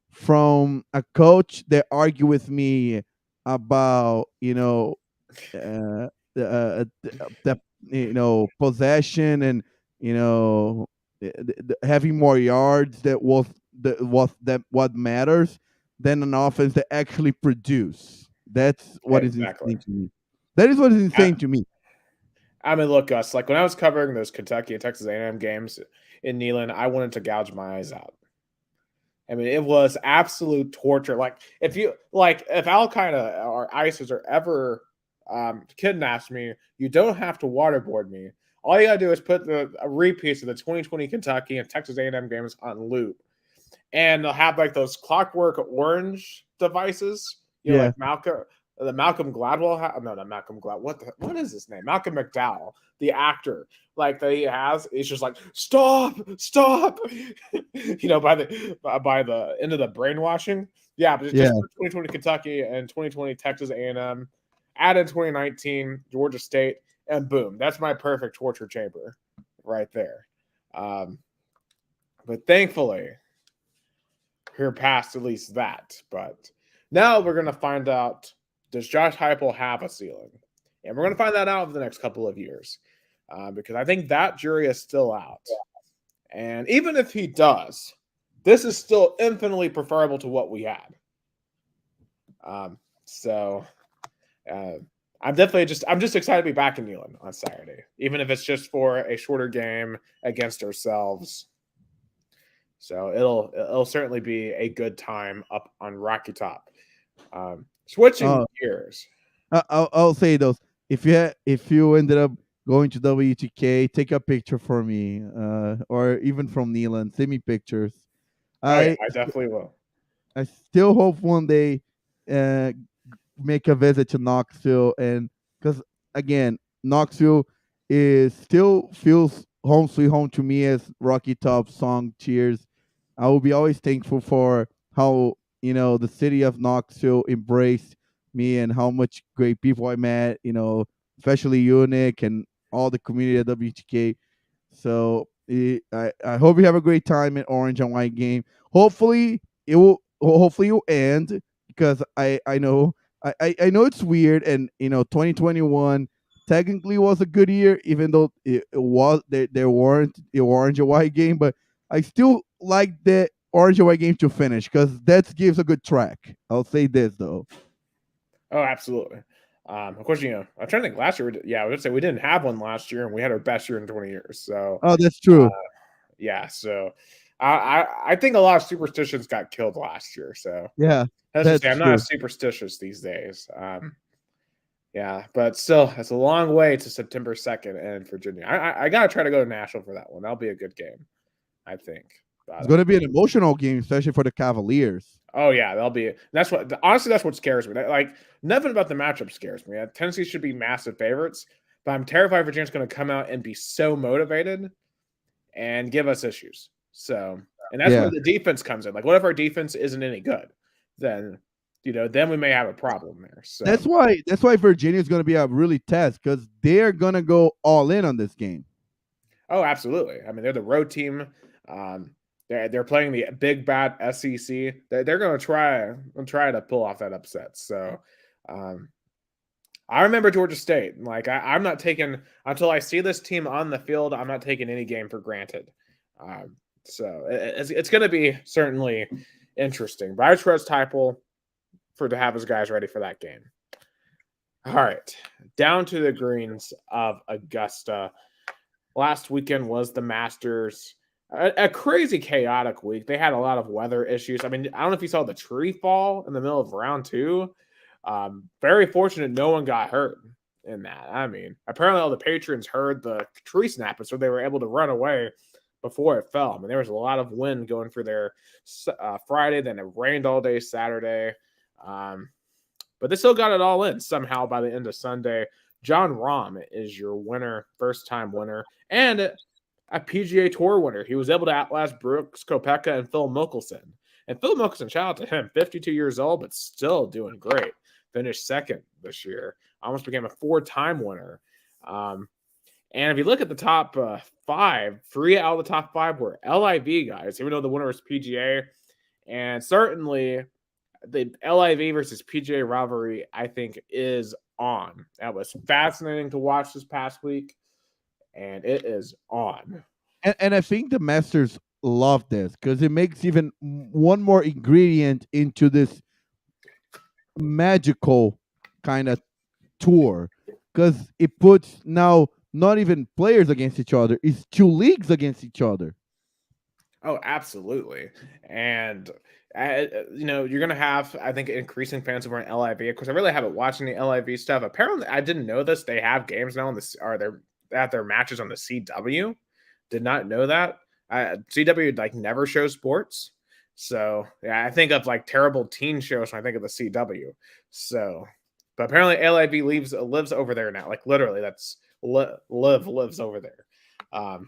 from a coach that argue with me about, the possession and, having more yards what matters than an offense that actually produce. That's what is insane to me. That is what is insane to me. I mean, look, Gus. Like when I was covering those Kentucky and Texas A&M games in Neyland, I wanted to gouge my eyes out. I mean, it was absolute torture. Like if Al Qaeda or ISIS or ever kidnaps me, you don't have to waterboard me. All you gotta do is put a repeats of the 2020 Kentucky and Texas A&M games on loop, and they'll have like those Clockwork Orange devices. Yeah. Like Malcolm Gladwell. No, not Malcolm Glad. What is his name? Malcolm McDowell, the actor. Like that he has. It's just like stop, stop. By the end of the brainwashing. Yeah, but Yeah. just 2020 Kentucky and 2020 Texas A&M, add in 2019 Georgia State, and boom, that's my perfect torture chamber, right there. Um, but thankfully, we're past at least that. But now we're going to find out, does Josh Heupel have a ceiling? And we're going to find that out over the next couple of years because I think that jury is still out. And even if he does, this is still infinitely preferable to what we had. So I'm just excited to be back in Neyland on Saturday, even if it's just for a shorter game against ourselves. So it'll certainly be a good time up on Rocky Top. Switching Uh, gears. I'll say those. If you ended up going to WTK, take a picture for me, or even from Neelan, send me pictures. Oh yeah, I I definitely will. I still hope one day uh, make a visit to Knoxville, and because again, Knoxville is still feels home sweet home to me as Rocky Top song cheers. I will be always thankful for how the city of Knoxville embraced me and how much great people I met. Especially Unique and all the community at WTK. So I hope you have a great time at Orange and White game. Hopefully it will end because I know I know it's weird, and 2021 technically was a good year, even though it was there weren't the Orange and White game, but I still like the Orange and White game to finish because that gives a good track. I'll say this though. Oh, absolutely. Of course, I'm trying to think. Last year, yeah, I would say we didn't have one last year, and we had our best year in 20 years. So, Oh, that's true. yeah. So, I think a lot of superstitions got killed last year. So Yeah, let's just that's say I'm not true. as superstitious these days. Yeah, but still, it's a long way to September 2nd in Virginia. I gotta try to go to Nashville for that one. That'll be a good game, I think. It's But going to be an emotional game, especially for the Cavaliers. oh yeah, that'll be. That's what honestly, that's what scares me. Like nothing about the matchup scares me. Tennessee should be massive favorites, but I'm terrified Virginia's going to come out and be so motivated and give us issues. So, and that's where Yeah. the defense comes in. Like, what if our defense isn't any good? Then, then we may have a problem there. So, That's why Virginia is going to be a really test because they're going to go all in on this game. oh, absolutely. I mean, they're the road team. They're playing the big bad SEC. They're going to try to pull off that upset. So, I remember Georgia State. Like I'm not taking until I see this team on the field. I'm not taking any game for granted. So it's going to be certainly interesting. But I trust Heupel to have his guys ready for that game. All right, down to the greens of Augusta. Last weekend was the Masters. A crazy chaotic week. They had a lot of weather issues. I mean, I don't know if you saw the tree fall in the middle of round two. Very fortunate no one got hurt in that. I mean, apparently all the patrons heard the tree snap, and so they were able to run away before it fell. I mean, there was a lot of wind going for their Friday, then it rained all day Saturday. But they still got it all in somehow by the end of Sunday. John Rahm is your winner, first-time winner, and a PGA Tour winner. He was able to outlast Brooks Koepka and Phil Mickelson. And Phil Mickelson, shout out to him, 52 years old, but still doing great. Finished second this year. Almost became a four-time winner. And if you look at the top five, 3 out of the top 5 were LIV guys, even though the winner was PGA. And certainly the LIV versus PGA rivalry, I think, is on. That was fascinating to watch this past week, and it is on. And I think the Masters love this because it makes even one more ingredient into this magical kind of tour because it puts now not even players against each other; it's two leagues against each other. Oh, absolutely. And you're gonna have, I think, increasing fans over in LIV. Of course, I really haven't watched any LIV stuff. Apparently, I didn't know this. They have games now on this, or they have their matches on the CW. Did not know that. CW like never shows sports. So yeah, I think of like terrible teen shows when I think of the CW. So, but apparently LIV lives over there now. Like literally, that's lives over there. Um,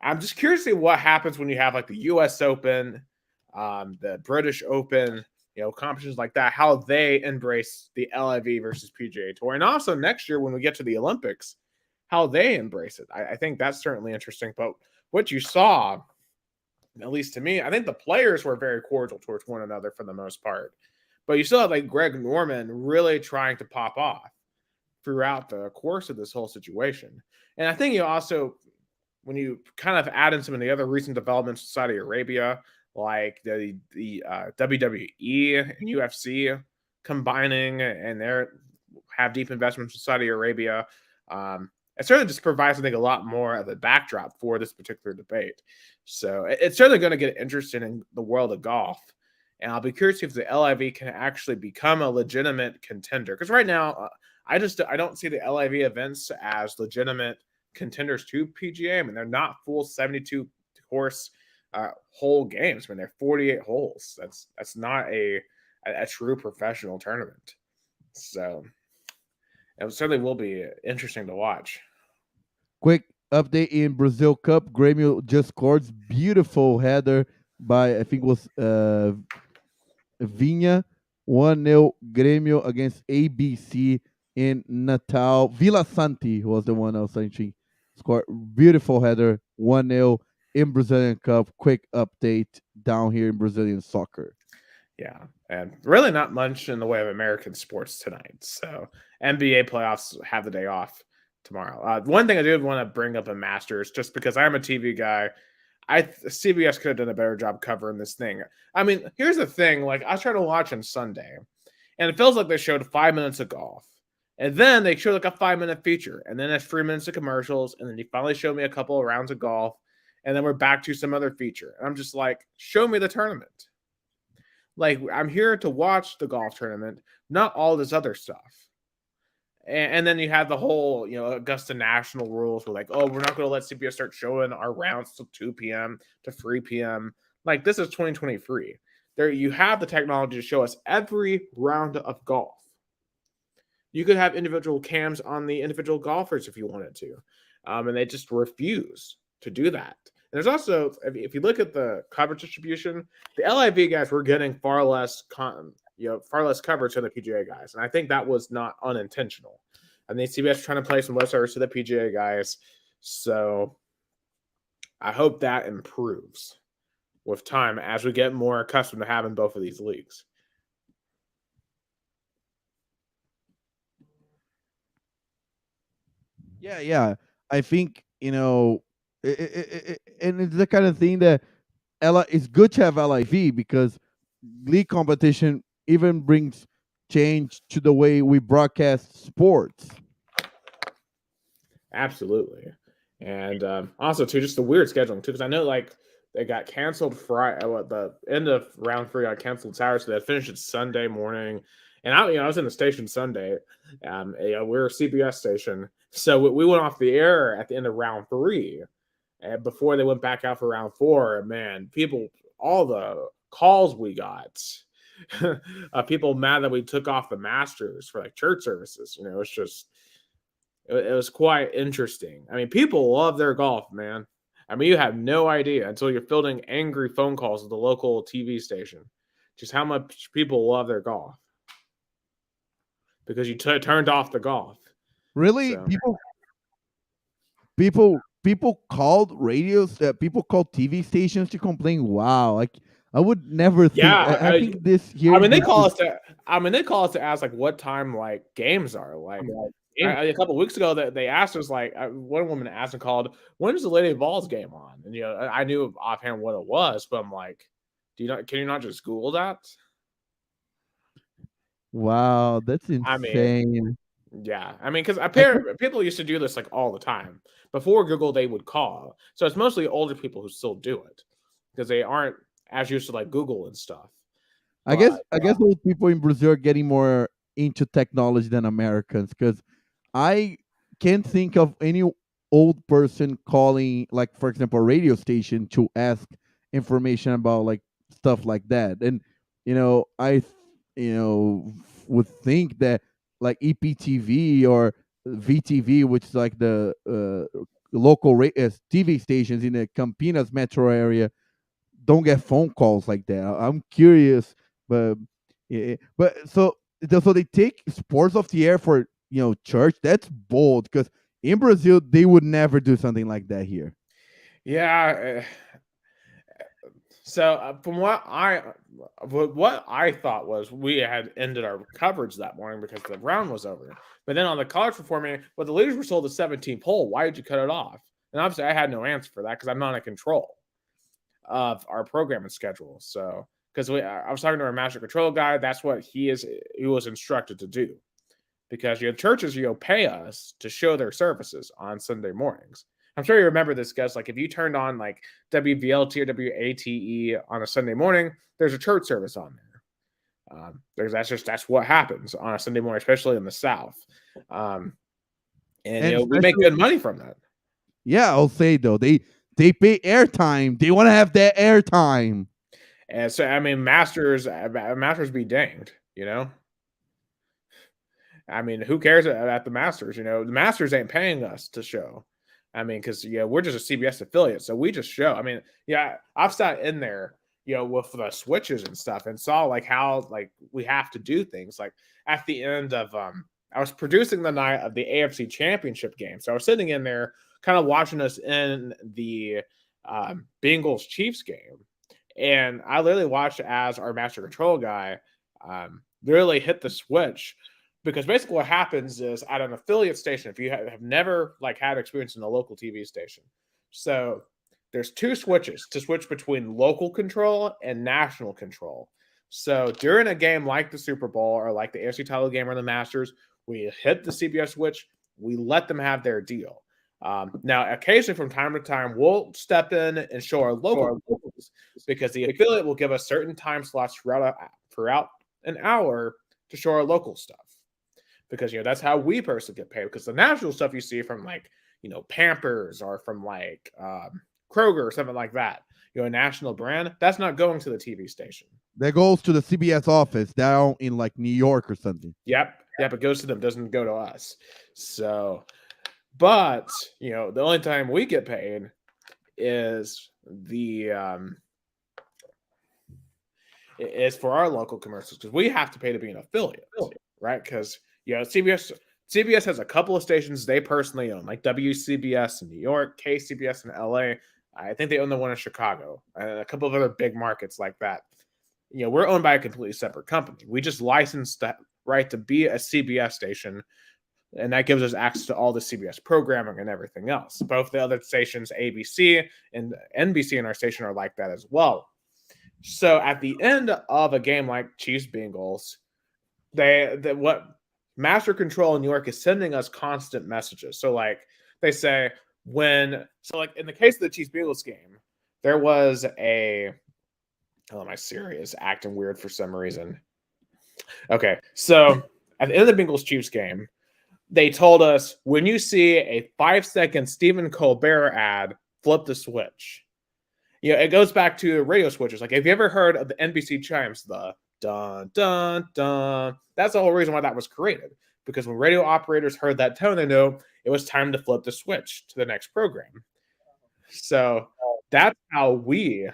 I'm just curious to see what happens when you have like the U.S. Open, the British Open, competitions like that, how they embrace the LIV versus PGA Tour, and also next year when we get to the Olympics, how they embrace it. I think that's certainly interesting. But what you saw, at least to me, I think the players were very cordial towards one another for the most part. But you still have like Greg Norman really trying to pop off throughout the course of this whole situation. And I think you also, when you kind of add in some of the other recent developments in Saudi Arabia, like the WWE and UFC combining, and they have deep investments in Saudi Arabia, it certainly just provides, I think, a lot more of a backdrop for this particular debate. So it's certainly going to get interested in the world of golf. And I'll be curious if the LIV can actually become a legitimate contender. Because right now, I don't see the LIV events as legitimate contenders to PGA. I mean, they're not full 72 horse hole games. I mean, they're 48 holes. That's not a true professional tournament. So it certainly will be interesting to watch. Quick update in Brazil Cup. Grêmio just scored beautiful header by I think it was Vinha. 1-0 Grêmio against ABC in Natal. Vila Santi was the one I was saying. Scored beautiful header. 1-0 in Brazilian Cup. Quick update down here in Brazilian soccer. Yeah, and really not much in the way of American sports tonight. So NBA playoffs have the day off tomorrow. One thing I do want to bring up in Masters, just because I'm a TV guy, CBS could have done a better job covering this thing. I mean, here's the thing: like I tried to watch on Sunday, and it feels like they showed 5 minutes of golf, and then they showed like a 5 minute feature, and then it's 3 minutes of commercials, and then you finally showed me a couple of rounds of golf, and then we're back to some other feature. And I'm just like, show me the tournament. Like I'm here to watch the golf tournament, not all this other stuff. And then you have the whole, Augusta National rules were like, oh, we're not going to let CBS start showing our rounds till 2 p.m. to 3 p.m. Like this is 2023. There you have the technology to show us every round of golf. You could have individual cams on the individual golfers if you wanted to. And they just refuse to do that. And there's also, if you look at the coverage distribution, the LIV guys were getting far less coverage than the PGA guys, and I think that was not unintentional. And the CBS trying to play some lip service to the PGA guys, so I hope that improves with time as we get more accustomed to having both of these leagues. Yeah. I think and it's the kind of thing that it's good to have LIV because league competition even brings change to the way we broadcast sports. Absolutely, and also too, just the weird scheduling too, because I know like they got canceled Friday. The end of round 3 got canceled Saturday, so they finished it Sunday morning. And I was in the station Sunday. We're a CBS station, so we went off the air at the end of round 3, and before they went back out for round 4. Man, people, all the calls we got, people mad that we took off the Masters for like church services. It's just it was quite interesting. I mean, people love their golf, man. I mean, you have no idea until you're fielding angry phone calls at the local TV station, just how much people love their golf because you turned off the golf. Really, So, people called radios. People called TV stations to complain. Wow, like I would never think. yeah, I think this here. I mean, they call us to. I mean, they call us to ask like what time like games are. Like a couple of weeks ago, that they asked us like one woman asked and called, "When is the Lady Vols game on?" And I knew offhand what it was, but I'm like, Can you not just Google that? Wow, that's I mean, insane. Yeah, I mean, because I think people used to do this like all the time. Before Google, they would call, so it's mostly older people who still do it because they aren't as used to like Google and stuff. But I guess those people in Brazil are getting more into technology than Americans, because I can't think of any old person calling, like, for example, a radio station to ask information about like stuff like that. And would think that like EPTV or VTV, which is like the local TV stations in the Campinas metro area, don't get phone calls like that. I'm curious, but yeah, but so they take sports off the air for church. That's bold, because in Brazil they would never do something like that here. yeah, so from what I thought was we had ended our coverage that morning because the round was over. But then on the college performing, well, the leaders were sold the 17th hole. Why did you cut it off? And obviously, I had no answer for that because I'm not in control of our programming schedule. So because I was talking to our master control guy, that's what he was instructed to do, because churches pay us to show their services on Sunday mornings. I'm sure you remember this, guys. Like if you turned on like WVLT or WATE on a Sunday morning, there's a church service on there. That's what happens on a Sunday morning, especially in the South. And And we make especially, good money from that. yeah, I'll say though, they pay airtime. They want to have that airtime. And so I mean, masters be danged. I mean, who cares about the Masters? The Masters ain't paying us to show. I mean, because we're just a CBS affiliate, so we just show. I mean, yeah, I've sat in there, with the switches and stuff, and saw like how like we have to do things. Like at the end of I was producing the night of the AFC Championship game, so I was sitting in there, kind of watching us in the Bengals Chiefs game, and I literally watched as our master control guy literally hit the switch. Because basically what happens is at an affiliate station, if you have never like had experience in a local TV station, so there's two switches to switch between local control and national control. So during a game like the Super Bowl or like the AFC title game or the Masters, we hit the CBS switch, we let them have their deal. Now, occasionally from time to time, we'll step in and show our local because the affiliate will give us certain time slots throughout an hour to show our local stuff. Because that's how we personally get paid. Because the national stuff you see from like Pampers or from like Kroger or something like that, a national brand, that's not going to the TV station. That goes to the CBS office down in like New York or something. Yep, it goes to them, doesn't go to us. So, but the only time we get paid is is for our local commercials, because we have to pay to be an affiliate, right? Because CBS has a couple of stations they personally own, like WCBS in New York, KCBS in LA. I think they own the one in Chicago, and a couple of other big markets like that. We're owned by a completely separate company. We just licensed that right to be a CBS station, and that gives us access to all the CBS programming and everything else. Both the other stations, ABC and NBC in our station, are like that as well. So at the end of a game like Chiefs Bengals, what Master Control in New York is sending us constant messages. So like they say like in the case of the Chiefs Bengals game, there was my Siri is acting weird for some reason. Okay, so at the end of the Bengals Chiefs game, they told us when you see a 5-second Stephen Colbert ad, flip the switch. It goes back to radio switches. Like, have you ever heard of the NBC chimes, the dun, dun, dun? That's the whole reason why that was created. Because when radio operators heard that tone, they knew it was time to flip the switch to the next program. So that's how we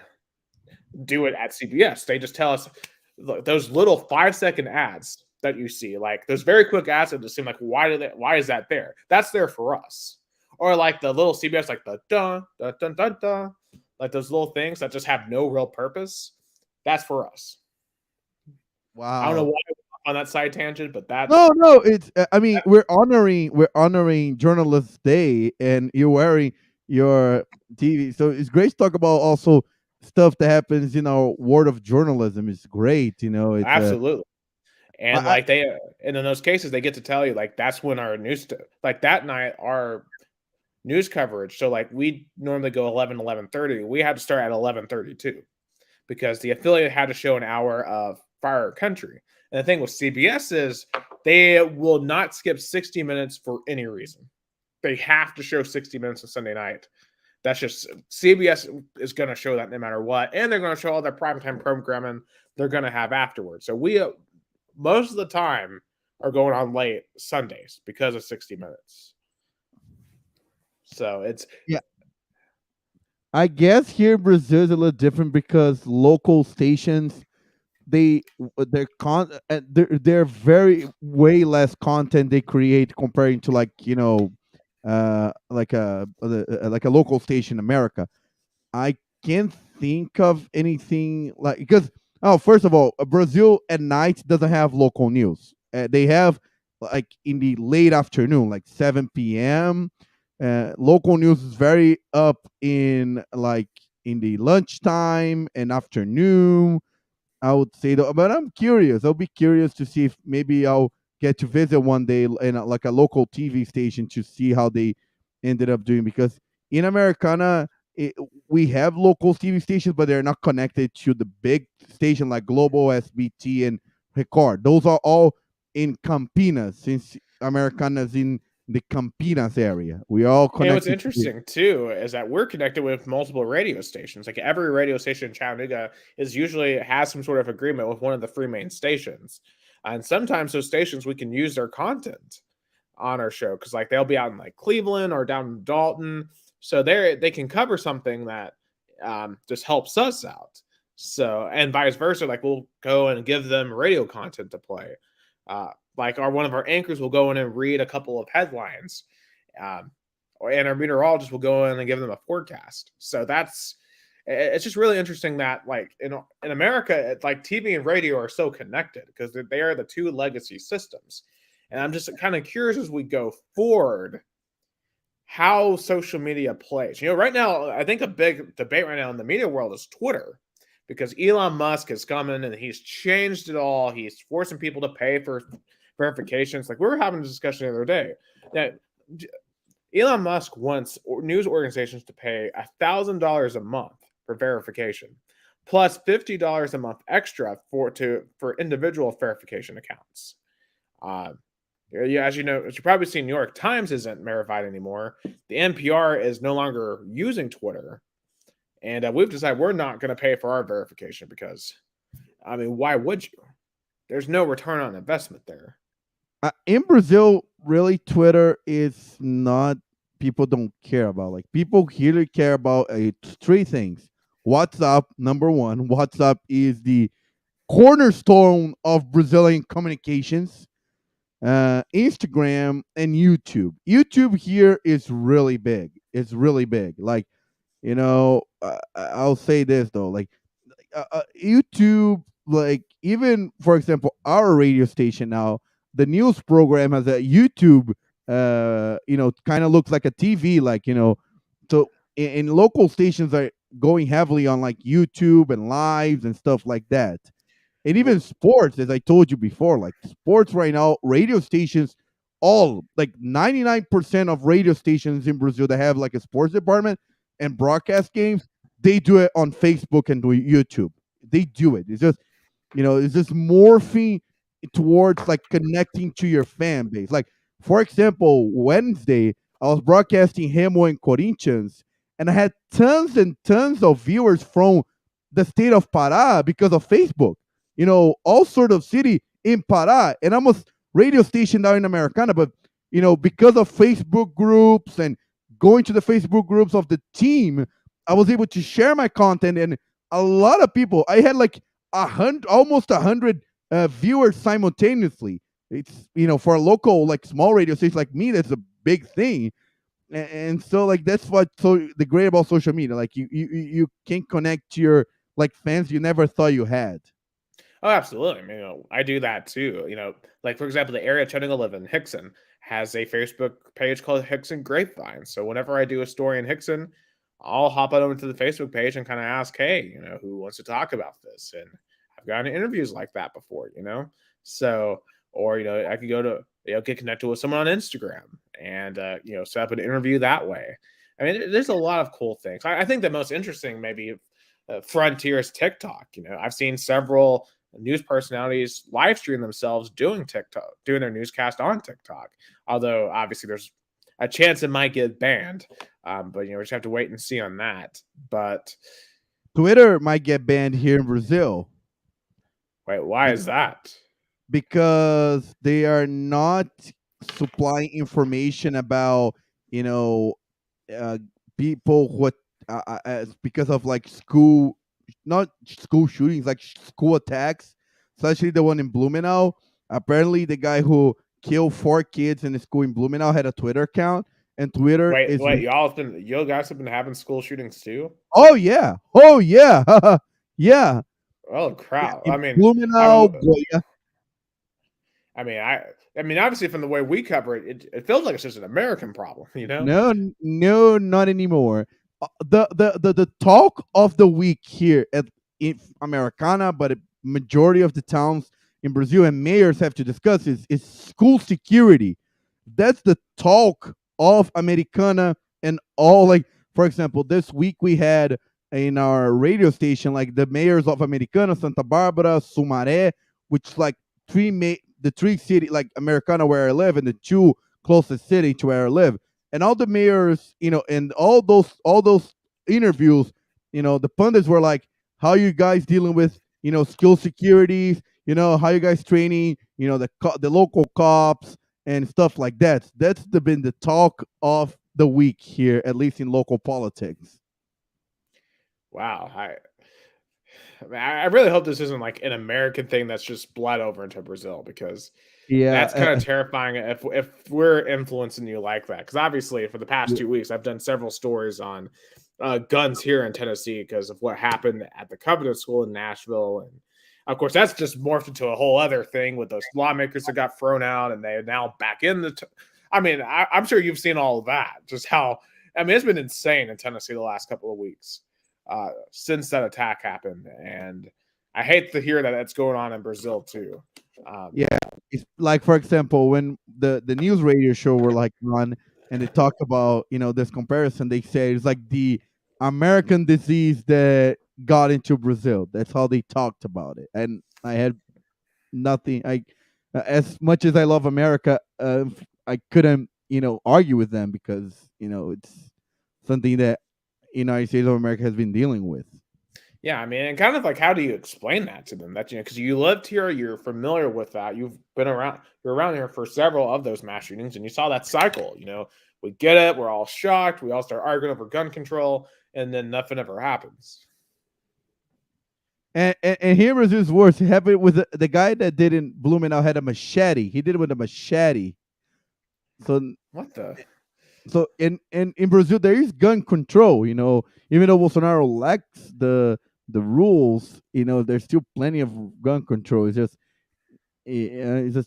do it at CBS. They just tell us, look, those little 5-second ads that you see, like those very quick ads that just seem like, why is that there? That's there for us. Or like the little CBS, like the dun, dun, dun, dun, dun. Like those little things that just have no real purpose, that's for us. Wow. I don't know why on that side tangent, but that's no. It's I mean, we're honoring Journalist Day, and you're wearing your TV, so it's great to talk about also stuff that happens in our world of journalism. It's great, it's absolutely. And I, like and in those cases, they get to tell you like that's when our like that night our news coverage. So like we normally go 11:30. We had to start at 11:32 because the affiliate had to show an hour of Fire Country. And the thing with CBS is they will not skip 60 minutes for any reason. They have to show 60 minutes on Sunday night. That's just CBS is going to show that no matter what, and they're going to show all their primetime programming they're going to have afterwards. So we most of the time are going on late Sundays because of 60 minutes. So it's yeah, I guess here in Brazil is a little different because local stations they're very way less content they create comparing to like like a local station in America. I can't think of anything like because first of all, Brazil at night doesn't have local news. They have like in the late afternoon, like 7 p.m. Local news is very up in like in the lunchtime and afternoon. I would say though, but I'm curious. I'll be curious to see if maybe I'll get to visit one day in like a local TV station to see how they ended up doing. Because in Americana, we have local TV stations, but they're not connected to the big station like Global, SBT, and Record. Those are all in Campinas, since Americana's in the Campinas area. We are all and what's connected to the. interesting too is that we're connected with multiple radio stations. Like every radio station in Chattanooga is usually has some sort of agreement with one of the three main stations, and sometimes those stations we can use their content on our show because like they'll be out in like Cleveland or down in Dalton, so they can cover something that just helps us out. So and vice versa, like we'll go and give them radio content to play. Like one of our anchors will go in and read a couple of headlines, um, and our meteorologist will go in and give them a forecast. So it's just really interesting that like in America, like TV and radio are so connected because they are the two legacy systems. And I'm just kind of curious as we go forward how social media plays. You know, right now, I think a big debate right now in the media world is Twitter because Elon Musk has come in and he's changed it all. He's forcing people to pay for verifications. Like we were having a discussion the other day that Elon Musk wants news organizations to pay $1,000 a month for verification, plus $50 a month extra for individual verification accounts. Uh, yeah, as you probably seen, New York Times isn't verified anymore. The NPR is no longer using Twitter, and we've decided we're not going to pay for our verification because, I mean, why would you? There's no return on investment there. In Brazil, really, Twitter is not people don't care about. Like people here care about three things. WhatsApp, number one. WhatsApp is the cornerstone of Brazilian communications. Instagram and YouTube. YouTube here is really big. It's really big. Like I'll say this though. Like YouTube, like even for example, our radio station now, the news program has a YouTube. Kind of looks like a TV. Like so in local stations are going heavily on like YouTube and lives and stuff like that. And even sports, as I told you before, like sports right now, radio stations, all like 99% of radio stations in Brazil that have like a sports department and broadcast games, they do it on Facebook and YouTube. They do it. It's just morphing towards like connecting to your fan base. Like, for example, Wednesday, I was broadcasting Remo and Corinthians, and I had tons and tons of viewers from the state of Pará because of Facebook. All sort of city in Pará, and I'm a radio station down in Americana, but because of Facebook groups and going to the Facebook groups of the team, I was able to share my content, and a lot of people. I had like almost 100 viewers simultaneously. It's for a local like small radio station like me, that's a big thing. And so like that's what so the great about social media. Like you can connect to your like fans you never thought you had. Oh, absolutely. I mean, I do that too. Like for example, the area Chattanooga live in, Hickson, has a Facebook page called Hickson Grapevine. So whenever I do a story in Hickson, I'll hop on over to the Facebook page and kind of ask, hey, who wants to talk about this? And I've gotten interviews like that before. So, or I could go to get connected with someone on Instagram and set up an interview that way. I mean, there's a lot of cool things. I think the most interesting maybe frontier is TikTok. I've seen several news personalities live stream themselves doing TikTok, doing their newscast on TikTok. Although obviously there's a chance it might get banned, but we just have to wait and see on that. But Twitter might get banned here in Brazil wait, why is that? because they are not supplying information about you know uh, people who because of like school, not school shootings, like school attacks, especially the one in Blumenau. Apparently, the guy who killed 4 kids in the school in Blumenau had a Twitter account, and Twitter Wait, is wait, you guys have been having school shootings too? oh yeah, oh yeah, yeah, Oh yeah, crap! in I Blumenau, mean, Goya. obviously from the way we cover it, it feels like it's just an American problem. No, no, not anymore. The talk of the week here at in Americana, but a majority of the towns in Brazil and mayors have to discuss is school security. That's the talk of Americana and all. Like, for example, this week we had in our radio station like the mayors of Americana, Santa Barbara, Sumaré, which like the three city like Americana where I live and the two closest city to where I live. And all the mayors, and all those interviews, the pundits were like, "How you guys dealing with, skill securities? How you guys training? The local cops and stuff like that." That's been the talk of the week here, at least in local politics. Wow, I really hope this isn't like an American thing that's just bled over into Brazil because Yeah, that's kind of terrifying if we're influencing you like that. Because obviously, for the past 2 weeks, I've done several stories on guns here in Tennessee because of what happened at the Covenant School in Nashville, and of course, that's just morphed into a whole other thing with those lawmakers that got thrown out, and they're now back in the. I'm sure you've seen all of that. Just how it's been insane in Tennessee the last couple of weeks since that attack happened, and I hate to hear that that's going on in Brazil too. Um, yeah. It's like, for example, when the news radio show were like run and they talked about this comparison, they say it's like the American disease that got into Brazil. That's how they talked about it, and I had nothing. As much as I love America, I couldn't argue with them because it's something that United States of America has been dealing with. Yeah, and kind of like, how do you explain that to them? That because you lived here, you're familiar with that. You're around here for several of those mass shootings, and you saw that cycle. We get it. We're all shocked. We all start arguing over gun control, and then nothing ever happens. And here was his worst. It happened with the guy that did in Blumenau had a machete. He did it with a machete. So What the? in Brazil there is gun control. Even though Bolsonaro lacks the rules, there's still plenty of gun control. It's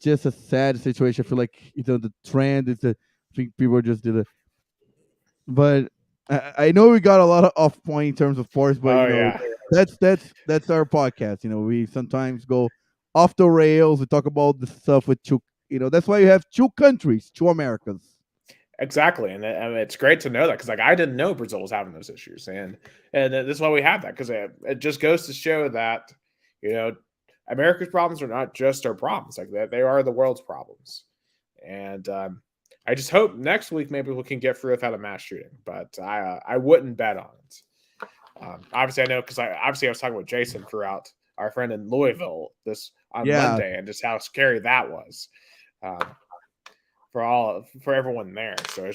just a sad situation. I feel like the trend is that I think people are just but I know we got a lot of off point in terms of sports, but Oh yeah. that's our podcast. We sometimes go off the rails. We talk about the stuff with two. That's why you have two countries, two Americas. Exactly, and it's great to know that because I didn't know Brazil was having those issues, and this is why we have that because it just goes to show that America's problems are not just our problems, like that they are the world's problems, and I just hope next week maybe we can get through without a mass shooting, but I wouldn't bet on it. Obviously, I know because I was talking with Jason throughout, our friend in Louisville, this on Yeah, Monday, and just how scary that was. Um, for everyone there. So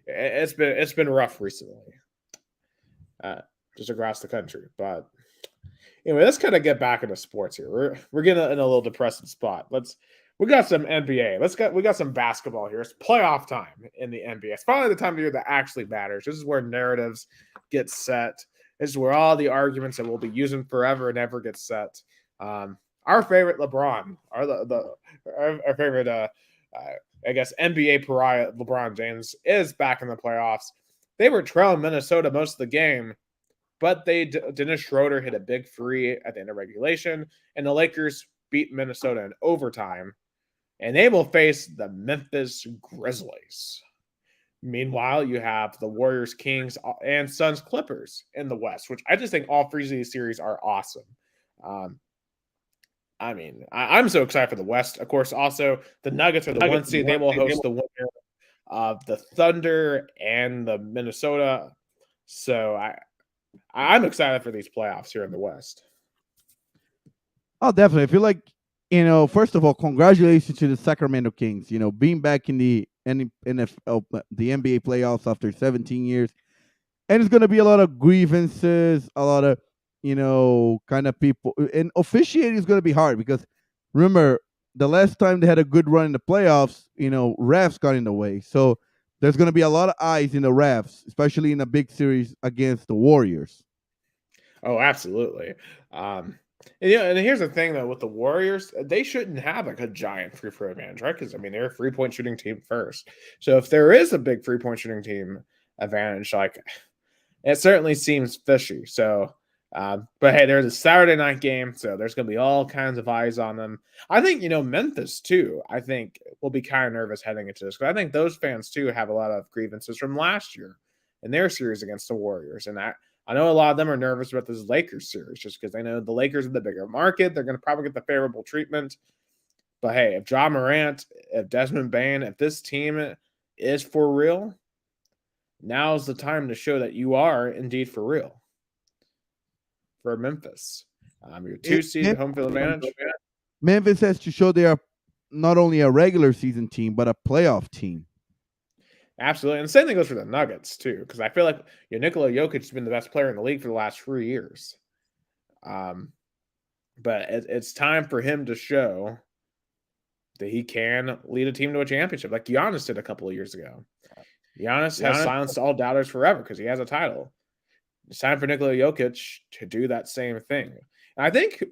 it's been rough recently, just across the country. But anyway, let's kind of get back into sports here. We're getting in a little depressing spot. We got some NBA. We got some basketball here. It's playoff time in the NBA. It's finally the time of year that actually matters. This is where narratives get set. This is where all the arguments that we'll be using forever and ever get set. Our favorite LeBron, our favorite I guess NBA pariah LeBron James is back in the playoffs. They were trailing Minnesota most of the game, but Dennis Schroeder hit a big three at the end of regulation, and the Lakers beat Minnesota in overtime, and they will face the Memphis Grizzlies. Meanwhile, you have the Warriors, Kings, and Suns Clippers in the West, which I just think all three of these series are awesome. Um, I mean, I'm so excited for the West. Of course, also the Nuggets are the one seed. They will host the winner of the Thunder and the Minnesota. So I'm excited for these playoffs here in the West. Oh, definitely. I feel like, first of all, congratulations to the Sacramento Kings. Being back in the NFL, the NBA playoffs after 17 years, and it's going to be a lot of grievances, a lot of kind of people, and officiating is going to be hard because remember the last time they had a good run in the playoffs, refs got in the way. So there's going to be a lot of eyes in the refs, especially in a big series against the Warriors. Oh, absolutely. And here's the thing though, with the Warriors, they shouldn't have like a giant free throw advantage, right? Because I mean, they're a 3-point shooting team first. So if there is a big 3-point shooting team advantage, like it certainly seems fishy. So, but hey, there's a Saturday night game, so there's going to be all kinds of eyes on them. I think Memphis too. I think will be kind of nervous heading into this because I think those fans too have a lot of grievances from last year in their series against the Warriors, and I know a lot of them are nervous about this Lakers series just because they know the Lakers are the bigger market. They're going to probably get the favorable treatment. But hey, if Ja Morant, if Desmond Bain, if this team is for real, now's the time to show that you are indeed for real for Memphis. Your 2 seed home field advantage. Memphis has to show they are not only a regular season team, but a playoff team. Absolutely. And the same thing goes for the Nuggets, too, because I feel like Nikola Jokic has been the best player in the league for the last 3 years. But it's time for him to show that he can lead a team to a championship like Giannis did a couple of years ago. Giannis has silenced all doubters forever because he has a title. It's time for Nikola Jokic to do that same thing. And I think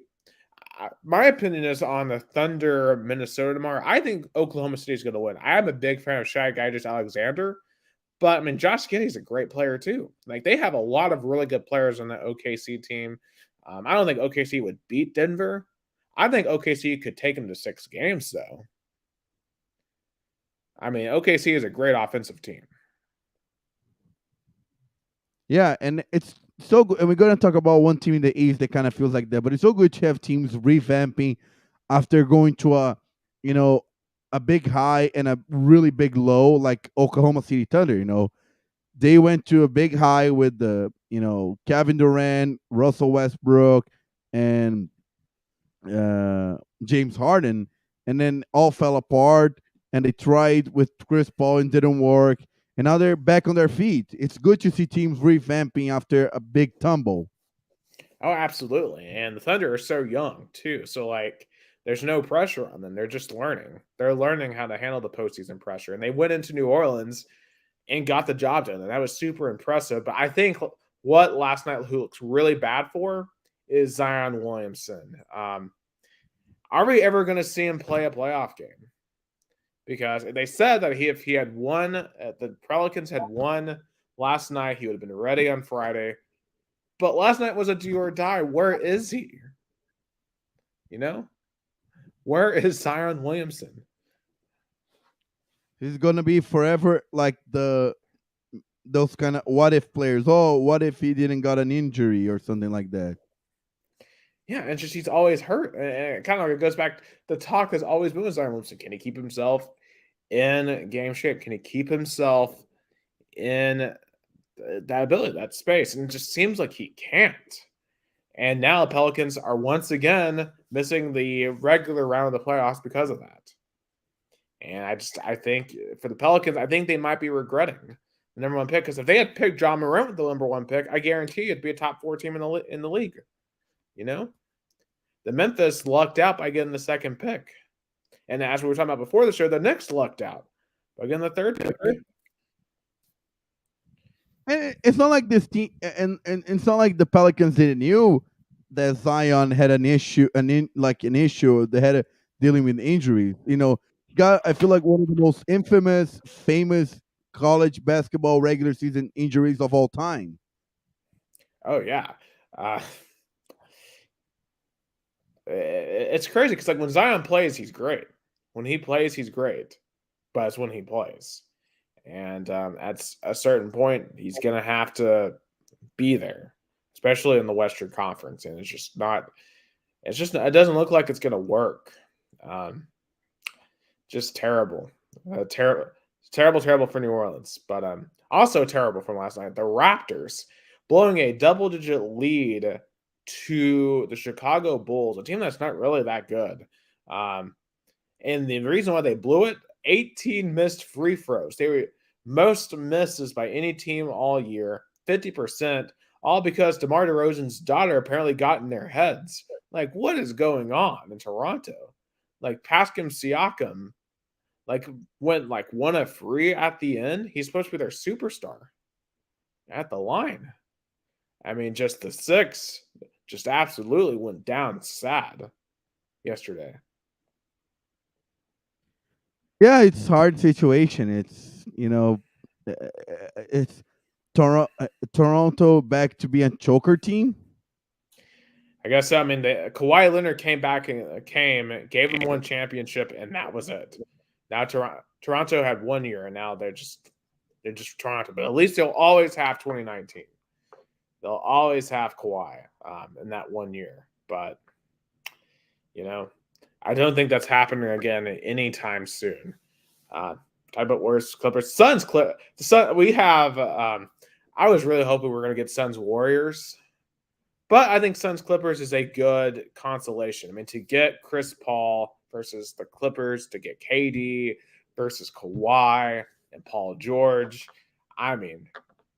my opinion is on the Thunder Minnesota tomorrow. I think Oklahoma City is going to win. I am a big fan of Shai Gilgeous-Alexander, but I mean Josh Giddey's a great player too. Like they have a lot of really good players on the OKC team. I don't think OKC would beat Denver. I think OKC could take them to 6 games though. I mean OKC is a great offensive team. Yeah, and it's so good. And we're going to talk about one team in the East that kind of feels like that, but it's so good to have teams revamping after going to a big high and a really big low, like Oklahoma City Thunder. They went to a big high with the Kevin Durant, Russell Westbrook, and James Harden, and then all fell apart. And they tried with Chris Paul and didn't work. And now they're back on their feet. It's good to see teams revamping after a big tumble. Oh, absolutely. And the Thunder are so young too. So like there's no pressure on them. They're just learning. They're learning how to handle the postseason pressure. And they went into New Orleans and got the job done. And that was super impressive. But I think what last night who looks really bad for is Zion Williamson. Are we ever going to see him play a playoff game? Because they said that if he had won, the Pelicans had won last night, he would have been ready on Friday. But last night was a do or die. Where is he? Where is Zion Williamson? He's gonna be forever like those kind of what if players. Oh, what if he didn't got an injury or something like that? Yeah, and just he's always hurt. And it kind of like it goes back. The talk has always been with Zion Williamson. Can he keep himself in game shape? Can he keep himself in that ability, that space? And it just seems like he can't. And now the Pelicans are once again missing the regular round of the playoffs because of that. And I think for the Pelicans, I think they might be regretting the number 1 pick because if they had picked John Morant with the number 1 pick, I guarantee it'd be a top 4 team in the league. The Memphis lucked out by getting the 2nd pick. And as we were talking about before the show, the Knicks lucked out by getting the 3rd pick. And it's not like this team, and it's not like the Pelicans didn't knew that Zion had an issue, an issue. They had dealing with injuries. I feel like one of the most famous college basketball regular season injuries of all time. Oh yeah. It's crazy because like when Zion plays, he's great. When he plays, he's great, but it's when he plays. And at a certain point, he's gonna have to be there, especially in the Western Conference. And it's just not. It's just it doesn't look like it's gonna work. Um, just terrible, terrible, terrible for New Orleans. But also terrible from last night. The Raptors blowing a double-digit lead to the Chicago Bulls, a team that's not really that good. Um, and the reason why they blew it, 18 missed free throws. They were most misses by any team all year, 50%, all because DeMar DeRozan's daughter apparently got in their heads. Like, what is going on in Toronto? Like, Pascal Siakam, like, went like 1 of 3 at the end. He's supposed to be their superstar at the line. I mean, just the 6 just absolutely went down sad yesterday. Yeah, it's hard situation. It's it's Toronto back to be a choker team. I guess so. I mean, Kawhi Leonard came back and gave them 1 championship, and that was it. Now Toronto had 1 year, and now they're just Toronto. But at least they'll always have 2019. They'll always have Kawhi in that 1 year. But I don't think that's happening again anytime soon. Talk about worse Clippers, Suns. The Sun. We have. I was really hoping we were going to get Suns Warriors. But I think Suns Clippers is a good consolation. I mean, to get Chris Paul versus the Clippers, to get KD versus Kawhi and Paul George. I mean,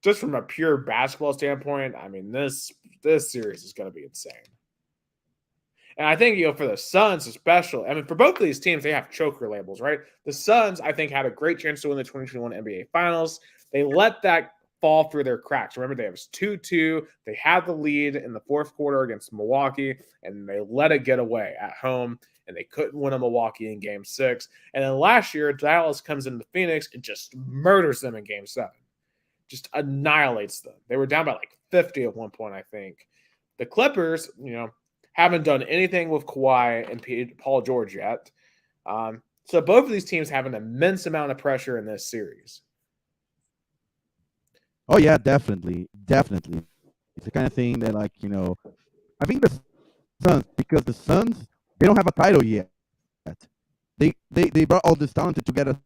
just from a pure basketball standpoint, I mean, this series is going to be insane. And I think, for the Suns especially, I mean, for both of these teams, they have choker labels, right? The Suns, I think, had a great chance to win the 2021 NBA Finals. They let that fall through their cracks. Remember, they was 2-2. They had the lead in the fourth quarter against Milwaukee, and they let it get away at home, and they couldn't win a Milwaukee in Game 6. And then last year, Dallas comes into Phoenix and just murders them in Game 7. Just annihilates them. They were down by like 50 at one point, I think. The Clippers, haven't done anything with Kawhi and Paul George yet. So both of these teams have an immense amount of pressure in this series. Oh yeah, definitely. It's the kind of thing that, I think the Suns, because the Suns, they don't have a title yet. They brought all this talent to get a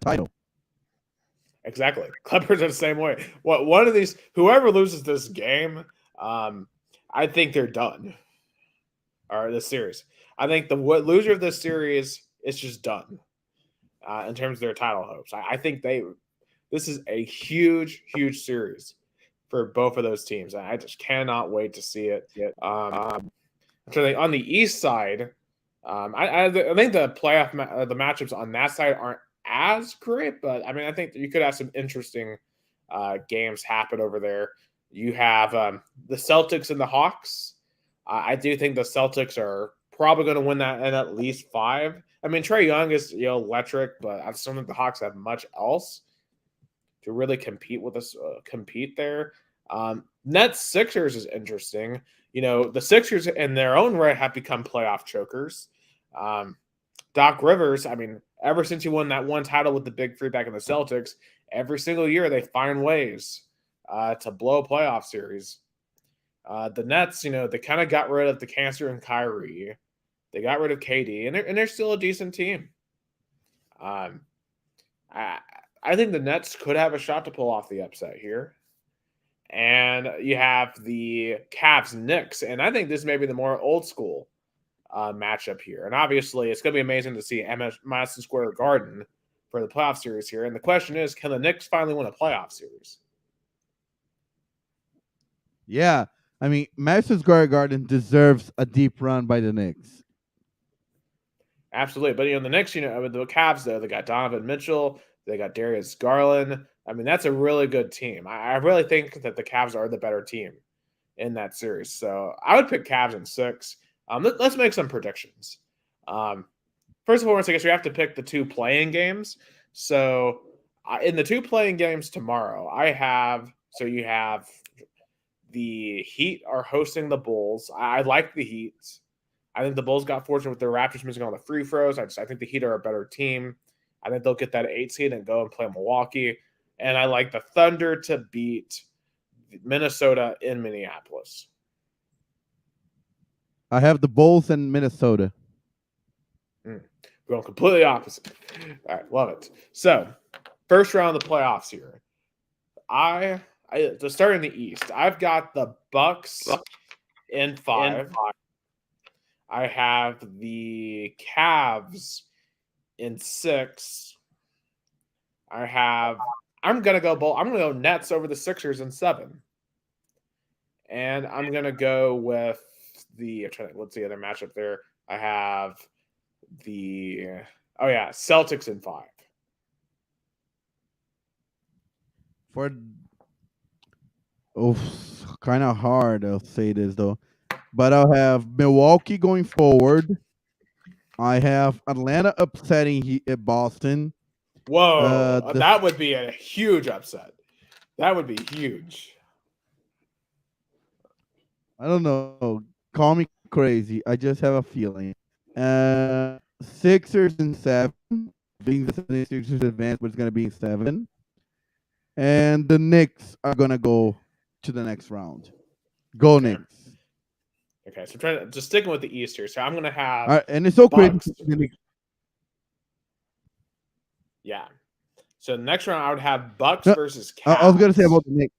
title. Exactly. Clippers are the same way. One of these, whoever loses this game, I think they're done. Or this series. I think the loser of this series is just done in terms of their title hopes. I think this is a huge, huge series for both of those teams. I just cannot wait to see it. On the East side, I think the playoff the matchups on that side aren't as great, but I mean, I think you could have some interesting games happen over there. You have the Celtics and the Hawks. I do think the Celtics are probably going to win that in at least 5. I mean, Trae Young is electric, but I still think the Hawks have much else to really compete with us. Compete there. Nets Sixers is interesting. The Sixers in their own right have become playoff chokers. Doc Rivers, I mean, ever since he won that one title with the Big Three back in the Celtics, every single year they find ways to blow a playoff series. The Nets, they kind of got rid of the cancer and Kyrie. They got rid of KD, and they're still a decent team. I think the Nets could have a shot to pull off the upset here. And you have the Cavs Knicks, and I think this may be the more old school matchup here. And obviously, it's going to be amazing to see Madison Square Garden for the playoff series here. And the question is, can the Knicks finally win a playoff series? Yeah. I mean, Madison Square Garden deserves a deep run by the Knicks. Absolutely. But, the Knicks, with the Cavs, though, they got Donovan Mitchell. They got Darius Garland. I mean, that's a really good team. I really think that the Cavs are the better team in that series. So I would pick Cavs in 6. Let's make some predictions. First of all, I guess we have to pick the 2 playing games. So in the 2 playing games tomorrow, you have the Heat are hosting the Bulls. I like the Heat. I think the Bulls got fortunate with the Raptors missing all the free throws. I think the Heat are a better team. I think they'll get that 8 seed and go and play Milwaukee. And I like the Thunder to beat Minnesota in Minneapolis. I have the Bulls in Minnesota. We're going completely opposite. All right, love it. So, first round of the playoffs here. To start in the East, I've got the Bucks in 5. I have the Cavs in 6. I'm gonna go Nets over the Sixers in 7. And I'm gonna go with what's the other matchup there? I have the Celtics in 5. Kind of hard. I'll say this though, but I'll have Milwaukee going forward. I have Atlanta upsetting Boston. Whoa, that would be a huge upset. That would be huge. I don't know. Call me crazy. I just have a feeling. Sixers in 7. Being the 76ers advance, but it's going to be in 7. And the Knicks are going to go to the next round. Go okay. Knicks. Okay, so just sticking with the East here. So I'm going to have and it's so crazy. Yeah. So next round, I would have Bucks versus Cavs. I was going to say about the Knicks.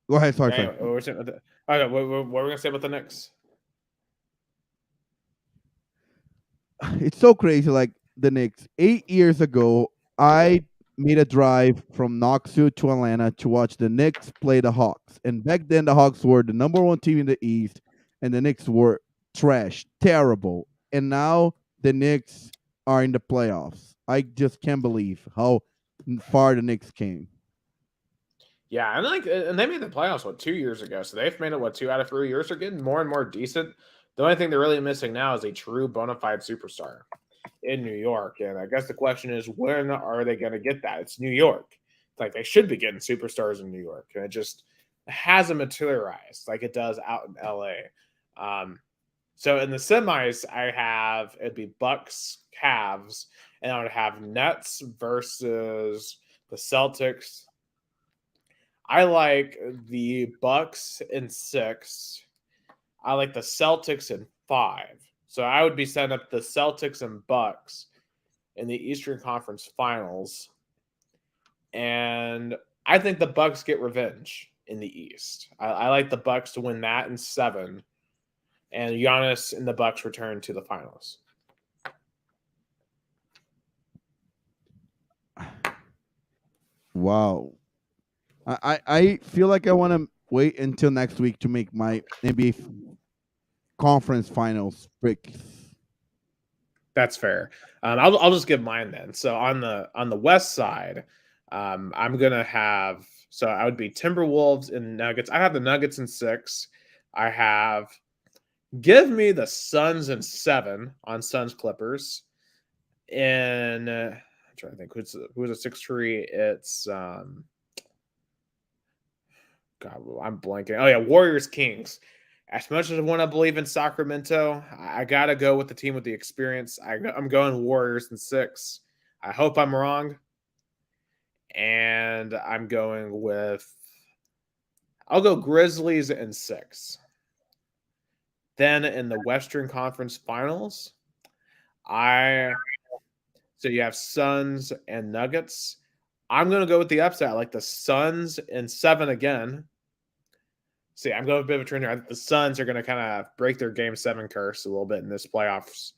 Go ahead. Sorry. What were we going to say about the Knicks? It's so crazy. Like the Knicks, 8 years ago, I made a drive from Knoxville to Atlanta to watch the Knicks play the Hawks. And back then, the Hawks were the number 1 team in the East, and the Knicks were trash, terrible. And now the Knicks are in the playoffs. I just can't believe how far the Knicks came. Yeah, and they made the playoffs 2 years ago. So they've made it 2 out of 3 years. They're getting more and more decent. The only thing they're really missing now is a true bona fide superstar in New York. And I guess the question is, when are they going to get that? It's New York. It's like they should be getting superstars in New York. And it just hasn't materialized like it does out in LA. So in the semis, it'd be Bucks, Cavs, and I would have Nets versus the Celtics. I like the Bucks in 6. I like the Celtics in 5. So I would be setting up the Celtics and Bucks in the Eastern Conference Finals. And I think the Bucks get revenge in the East. I like the Bucks to win that in 7. And Giannis and the Bucks return to the finals. Wow. I feel like I want to wait until next week to make my NBA conference finals picks. That's fair. I'll just give mine then. So on the West side, I'm gonna have. So I would be Timberwolves and Nuggets. I have the Nuggets in 6. I have. Give me the Suns in 7 on Suns Clippers. And I'm trying to think who's a 6-3. It's God, I'm blanking. Oh yeah, Warriors Kings. As much as I want to believe in Sacramento, I got to go with the team with the experience. I'm going Warriors in 6. I hope I'm wrong. And I'm going I'll go Grizzlies in 6. Then in the Western Conference Finals, so you have Suns and Nuggets. I'm going to go with the upset. I like the Suns in 7 again. See, I'm going with a bit of a trend here. I think the Suns are going to kind of break their Game 7 curse a little bit in this playoffs.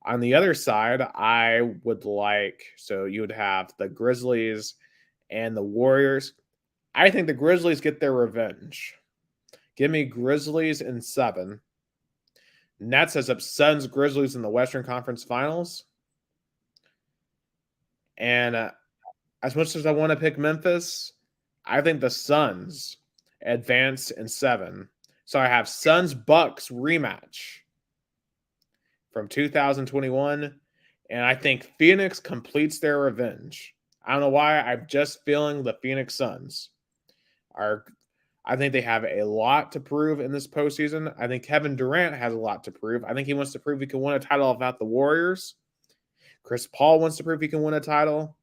On the other side, I would so you would have the Grizzlies and the Warriors. I think the Grizzlies get their revenge. Give me Grizzlies in 7. Nets has up Suns, Grizzlies in the Western Conference Finals. And as much as I want to pick Memphis, I think the Suns advance in 7. So I have Suns Bucks rematch from 2021. And I think Phoenix completes their revenge. I don't know why. I'm just feeling the Phoenix Suns are. I think they have a lot to prove in this postseason. I think Kevin Durant has a lot to prove. I think he wants to prove he can win a title without the Warriors. Chris Paul wants to prove he can win a title.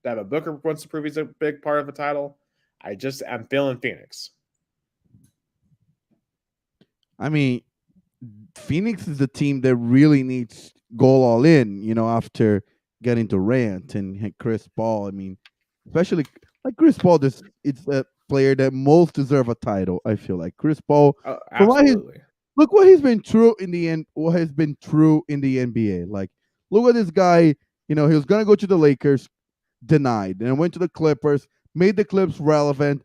Devin Booker wants to prove he's a big part of a title. I'm feeling Phoenix. I mean, Phoenix is the team that really needs go all in, after getting Durant and Chris Paul. I mean, especially like Chris Paul, it's a player that most deserve a title. I feel like Chris Paul, Oh, from absolutely. look what he's been true in the end. What has been true in the NBA? Like, look at this guy. He was gonna go to the Lakers, denied, and went to the Clippers, made the Clips relevant.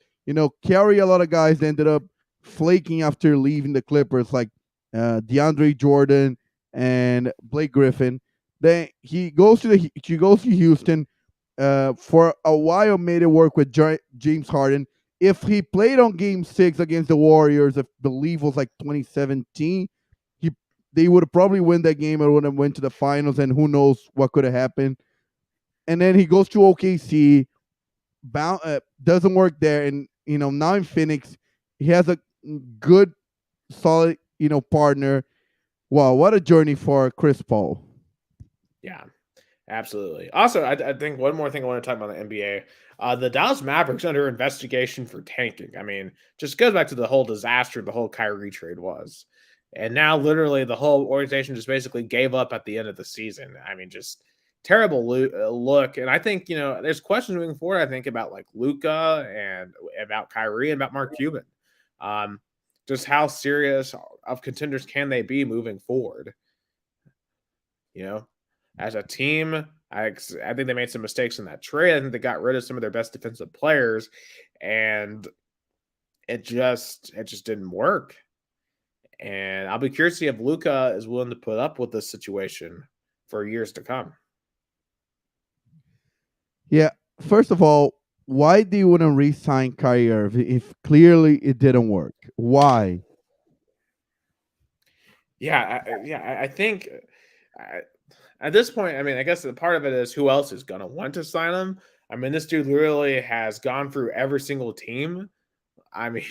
Carry a lot of guys that ended up flaking after leaving the Clippers, like DeAndre Jordan and Blake Griffin. Then he goes to Houston. For a while, made it work with James Harden. If he played on Game 6 against the Warriors, I believe was like 2017, they would have probably win that game and would have went to the finals. And who knows what could have happened. And then he goes to OKC, doesn't work there, and now in Phoenix, he has a good, solid partner. Wow, what a journey for Chris Paul. Yeah, absolutely. Also, I think one more thing I want to talk about the NBA. The Dallas Mavericks under investigation for tanking. I mean, just goes back to the whole disaster the whole Kyrie trade was. And now literally the whole organization just basically gave up at the end of the season. I mean, just terrible look. And I think, there's questions moving forward, I think, about like Luka and about Kyrie and about Mark Cuban. Just how serious of contenders can they be moving forward? As a team, I think they made some mistakes in that trade. I think they got rid of some of their best defensive players, and it just didn't work. And I'll be curious to see if Luka is willing to put up with this situation for years to come. Yeah, first of all, why do you want to re-sign Kyrie Irving if clearly it didn't work? Why? I think at this point, I mean, I guess the part of it is who else is going to want to sign him. I mean, this dude literally has gone through every single team. I mean,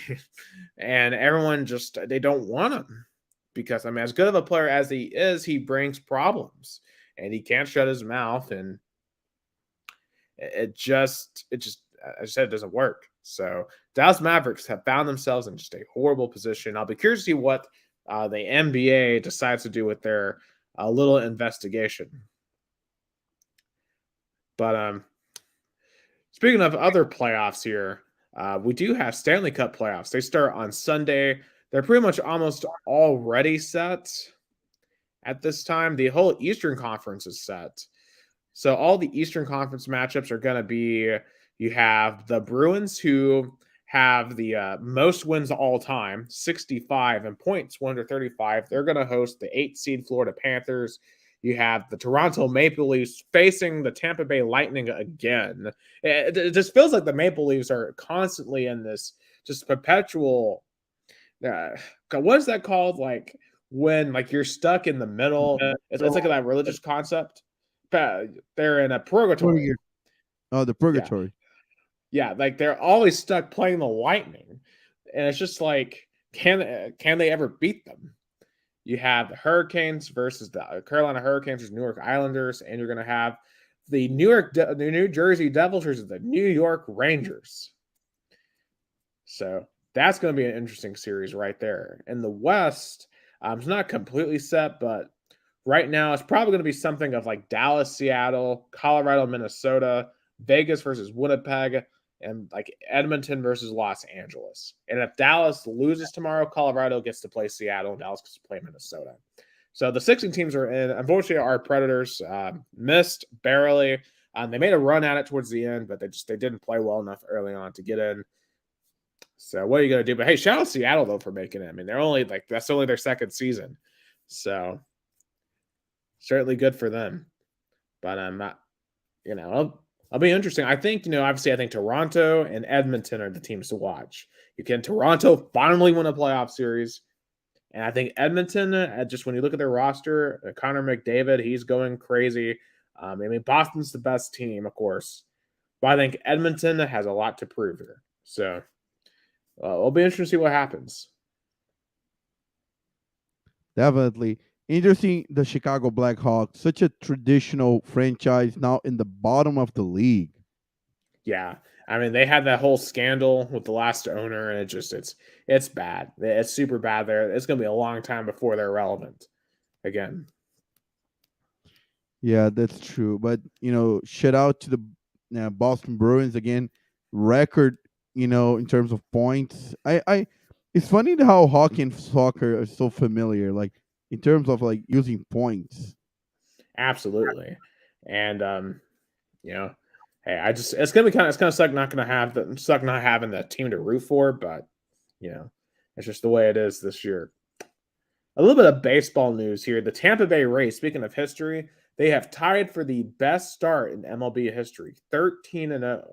and everyone just, they don't want him because, I mean, as good of a player as he is, he brings problems and he can't shut his mouth. And it just, as I said, it doesn't work. So Dallas Mavericks have found themselves in just a horrible position. I'll be curious to see what the NBA decides to do with their little investigation. But speaking of other playoffs here, we do have Stanley Cup playoffs. They start on Sunday. They're pretty much almost already set at this time. The whole Eastern Conference is set. So all the Eastern Conference matchups are going to be, you have the Bruins, who have the most wins all time, 65, and points 135. They're going to host the 8th seed Florida Panthers. You have the Toronto Maple Leafs facing the Tampa Bay Lightning again. It just feels like the Maple Leafs are constantly in this just perpetual. What is that called? Like when like you're stuck in the middle. It's like that religious concept. They're in a purgatory. Oh, the purgatory. Yeah, like they're always stuck playing the Lightning, and it's just like, can they ever beat them? You have the Hurricanes versus the Carolina Hurricanes versus New York Islanders, and you're going to have the New Jersey Devils versus the New York Rangers. So that's going to be an interesting series right there. In the West, it's not completely set, but right now it's probably going to be something of like Dallas, Seattle, Colorado, Minnesota, Vegas versus Winnipeg, and like Edmonton versus Los Angeles. And if Dallas loses tomorrow, Colorado gets to play Seattle, and Dallas gets to play Minnesota. So the 16 teams are in. Unfortunately, our Predators missed barely. They made a run at it towards the end, but they didn't play well enough early on to get in. So what are you going to do? But hey, shout out to Seattle though for making it. I mean, that's only their second season, so certainly good for them. But I'll be interesting. I think, obviously, I think Toronto and Edmonton are the teams to watch. Toronto finally win a playoff series. And I think Edmonton, just when you look at their roster, Connor McDavid, he's going crazy. I mean, Boston's the best team, of course. But I think Edmonton has a lot to prove here. So It'll be interesting to see what happens. Definitely. Interesting, the Chicago Blackhawks, such a traditional franchise now in the bottom of the league. Yeah, I mean they had that whole scandal with the last owner, and it's bad. It's super bad there. It's going to be a long time before they're relevant again. Yeah, that's true. But shout out to the Boston Bruins again. Record, in terms of points. It's funny how hockey and soccer are so familiar. Like in terms of like using points. Absolutely, and you know, hey, it's kind of suck not having the team to root for, but it's just the way it is this year. A little bit of baseball news here. The Tampa Bay Rays, speaking of history, they have tied for the best start in MLB history, 13-0.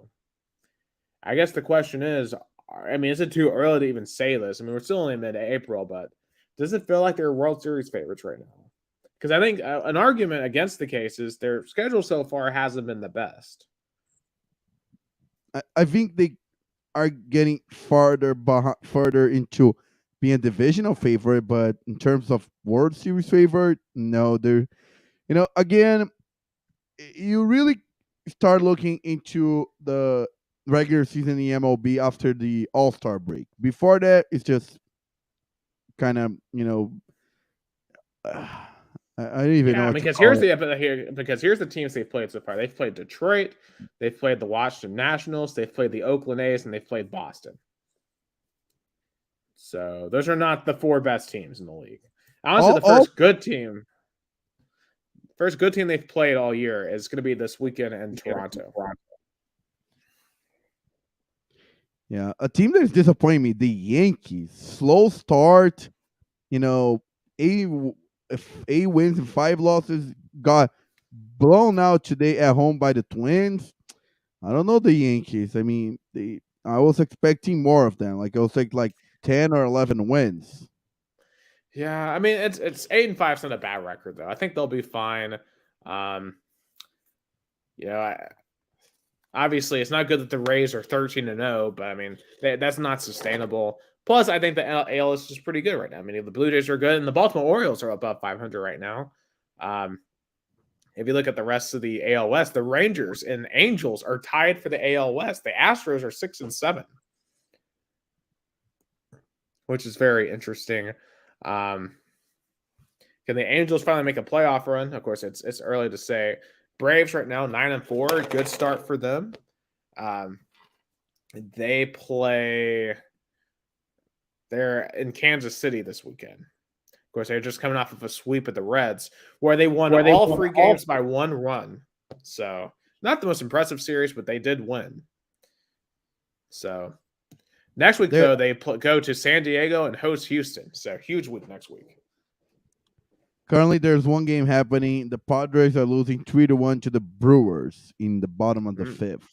I guess the question is, I mean, is it too early to even say this? I mean, we're still only mid-April, but does it feel like they're World Series favorites right now? Because I think an argument against the case is their schedule so far hasn't been the best. I think they are getting further into being a divisional favorite, but in terms of World Series favorite, no, they're again, you really start looking into the regular season in the MLB after the All Star break. Before that, it's just kind of I don't even know Yeah, what to because call it. here's the teams they've played so far. They've played Detroit, they've played the Washington Nationals, they've played the Oakland A's, and they've played Boston. So those are not the four best teams in the league. Honestly, All, the all first good team they've played all year is going to be this weekend in Toronto. Yeah, a team that's disappointing me, the Yankees. Slow start, you know, eight eight wins and five losses. Got blown out today at home by the Twins. I don't know the Yankees. I mean, I was expecting more of them. Like I was like 10 or 11 wins. Yeah, I mean it's 8-5 is not a bad record though. I think they'll be fine. Um, you know, I, Obviously it's not good that the Rays are 13-0, but I mean that's not sustainable. Plus, I think the AL is just pretty good right now. I mean, the Blue Jays are good, and the Baltimore Orioles are above 500 right now. Um, if you look at the rest of the AL West, the Rangers and Angels are tied for the AL West. The Astros are 6-7, which is very interesting. Um, can the Angels finally make a playoff run? Of course, it's early to say. Braves right now 9-4, good start for them. Um, they play. They're in Kansas City this weekend. Of course, they're just coming off of a sweep at the Reds, where they won all three games by one run. So not the most impressive series, but they did win. So next week, They're though, they go to San Diego and host Houston. So huge week next week. currently there's one game happening. The Padres are losing 3-1 to the Brewers in the bottom of the Mm. fifth.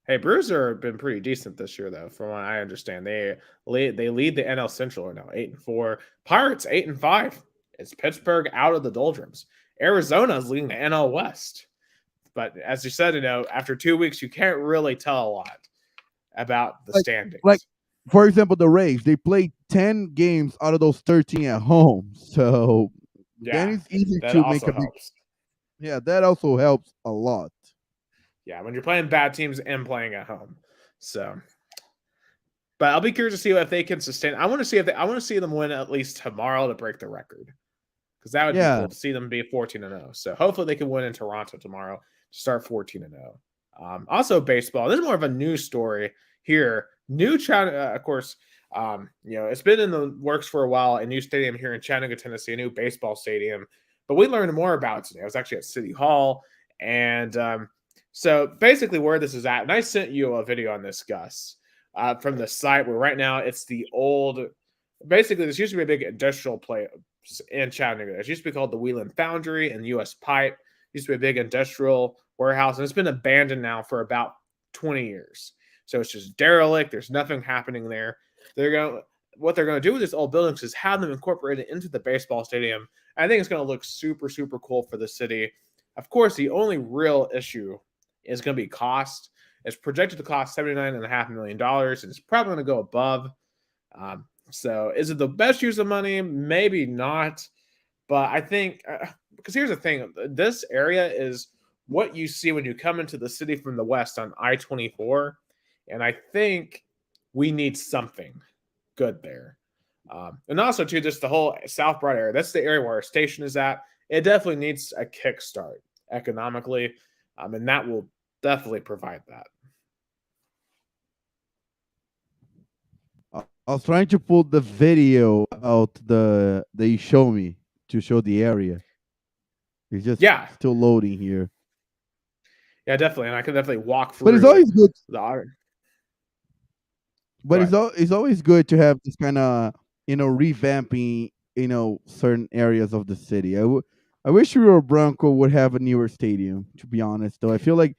Hey, Brewers have been pretty decent this year, though, from what I understand. They lead the NL Central right now, 8-4. Pirates 8-5. It's Pittsburgh out of the doldrums. Arizona is leading the NL West. But as you said, after 2 weeks, you can't really tell a lot about the standings. Like for example, the Rays, they played 10 games out of those 13 at home. So then Yeah, it's easy that to make also a big. helps. Yeah, that also helps a lot. Yeah, when you're playing bad teams and playing at home. So, but I'll be curious to see if they can sustain. I want to see them win at least tomorrow to break the record, because that would be Yeah. cool to see them be 14-0. So hopefully they can win in Toronto tomorrow to start 14-0. Also, baseball. This is more of a news story here. New Chattanooga, of course. It's been in the works for a while. A new stadium here in Chattanooga, Tennessee, a new baseball stadium. But we learned more about it today. I was actually at City Hall, and so basically where this is at. And I sent you a video on this, Gus, from the site where right now it's the old. Basically, this used to be a big industrial place in Chattanooga. It used to be called the Wheeling Foundry and U.S. Pipe. It used to be a big industrial warehouse, and it's been abandoned now for about 20 years. So it's just derelict. There's nothing happening there. What they're going to do with these old buildings is have them incorporated into the baseball stadium. I think it's going to look super, super cool for the city. Of course, the only real issue is going to be cost. It's projected to cost $79.5 million, and it's probably going to go above. So, is it the best use of money? Maybe not. But I think because here's the thing, this area is what you see when you come into the city from the west on I-24, and I think we need something good there. And also, too, just the whole South Broad area. That's the area where our station is at. It definitely needs a kickstart economically, and that will definitely provide that. I was trying to pull the video out that you show me to show the area. It's just Yeah, still loading here. yeah, definitely, and I can definitely walk But it's through always good. the. Go But ahead. it's always good to have this kind of revamping certain areas of the city. I wish Rio Branco would have a newer stadium. To be honest, though, I feel like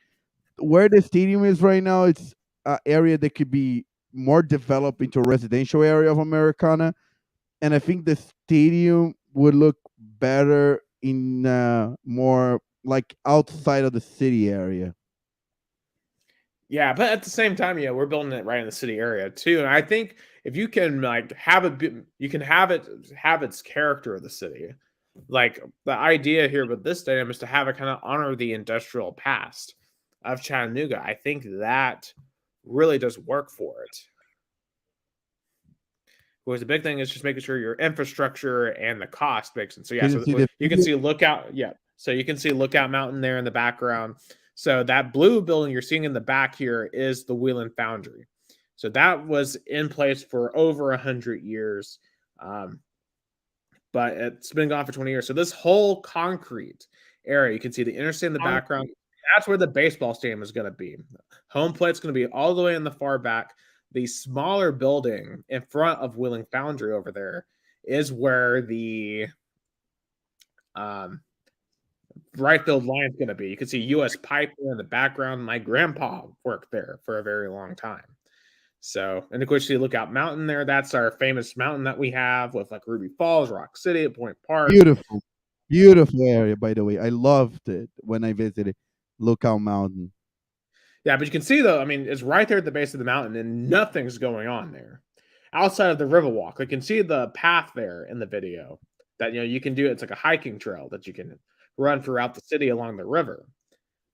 where the stadium is right now, it's an area that could be more developed into a residential area of Americana, and I think the stadium would look better in more like outside of the city area. Yeah, but at the same time, yeah, we're building it right in the city area too. And I think if you can like have it, you can have it have its character of the city. Like the idea here with this stadium is to have it kind of honor the industrial past of Chattanooga. I think that really does work for it. Whereas the big thing is just making sure your infrastructure and the cost makes sense. So yeah, Can you so see the you can video? see Lookout. Yeah, so you can see Lookout Mountain there in the background. So that blue building you're seeing in the back here is the Wheeling Foundry. So that was in place for over 100 years, um, but it's been gone for 20 years. So this whole concrete area, you can see the interstate in the background. That's where the baseball stadium is going to be. Home plate's going to be all the way in the far back. The smaller building in front of Wheeling Foundry over there is where the um, right field line is going to be. You can see U.S. Pipe there in the background. My grandpa worked there for a very long time. So, and of course, you look out mountain there. That's our famous mountain that we have with like Ruby Falls, Rock City, Point Park. Beautiful, beautiful area. By the way, I loved it when I visited Lookout Mountain. Yeah, but you can see though, I mean, it's right there at the base of the mountain and nothing's going on there. Outside of the Riverwalk, you can see the path there in the video that you can do. It's like a hiking trail that you can run throughout the city along the river.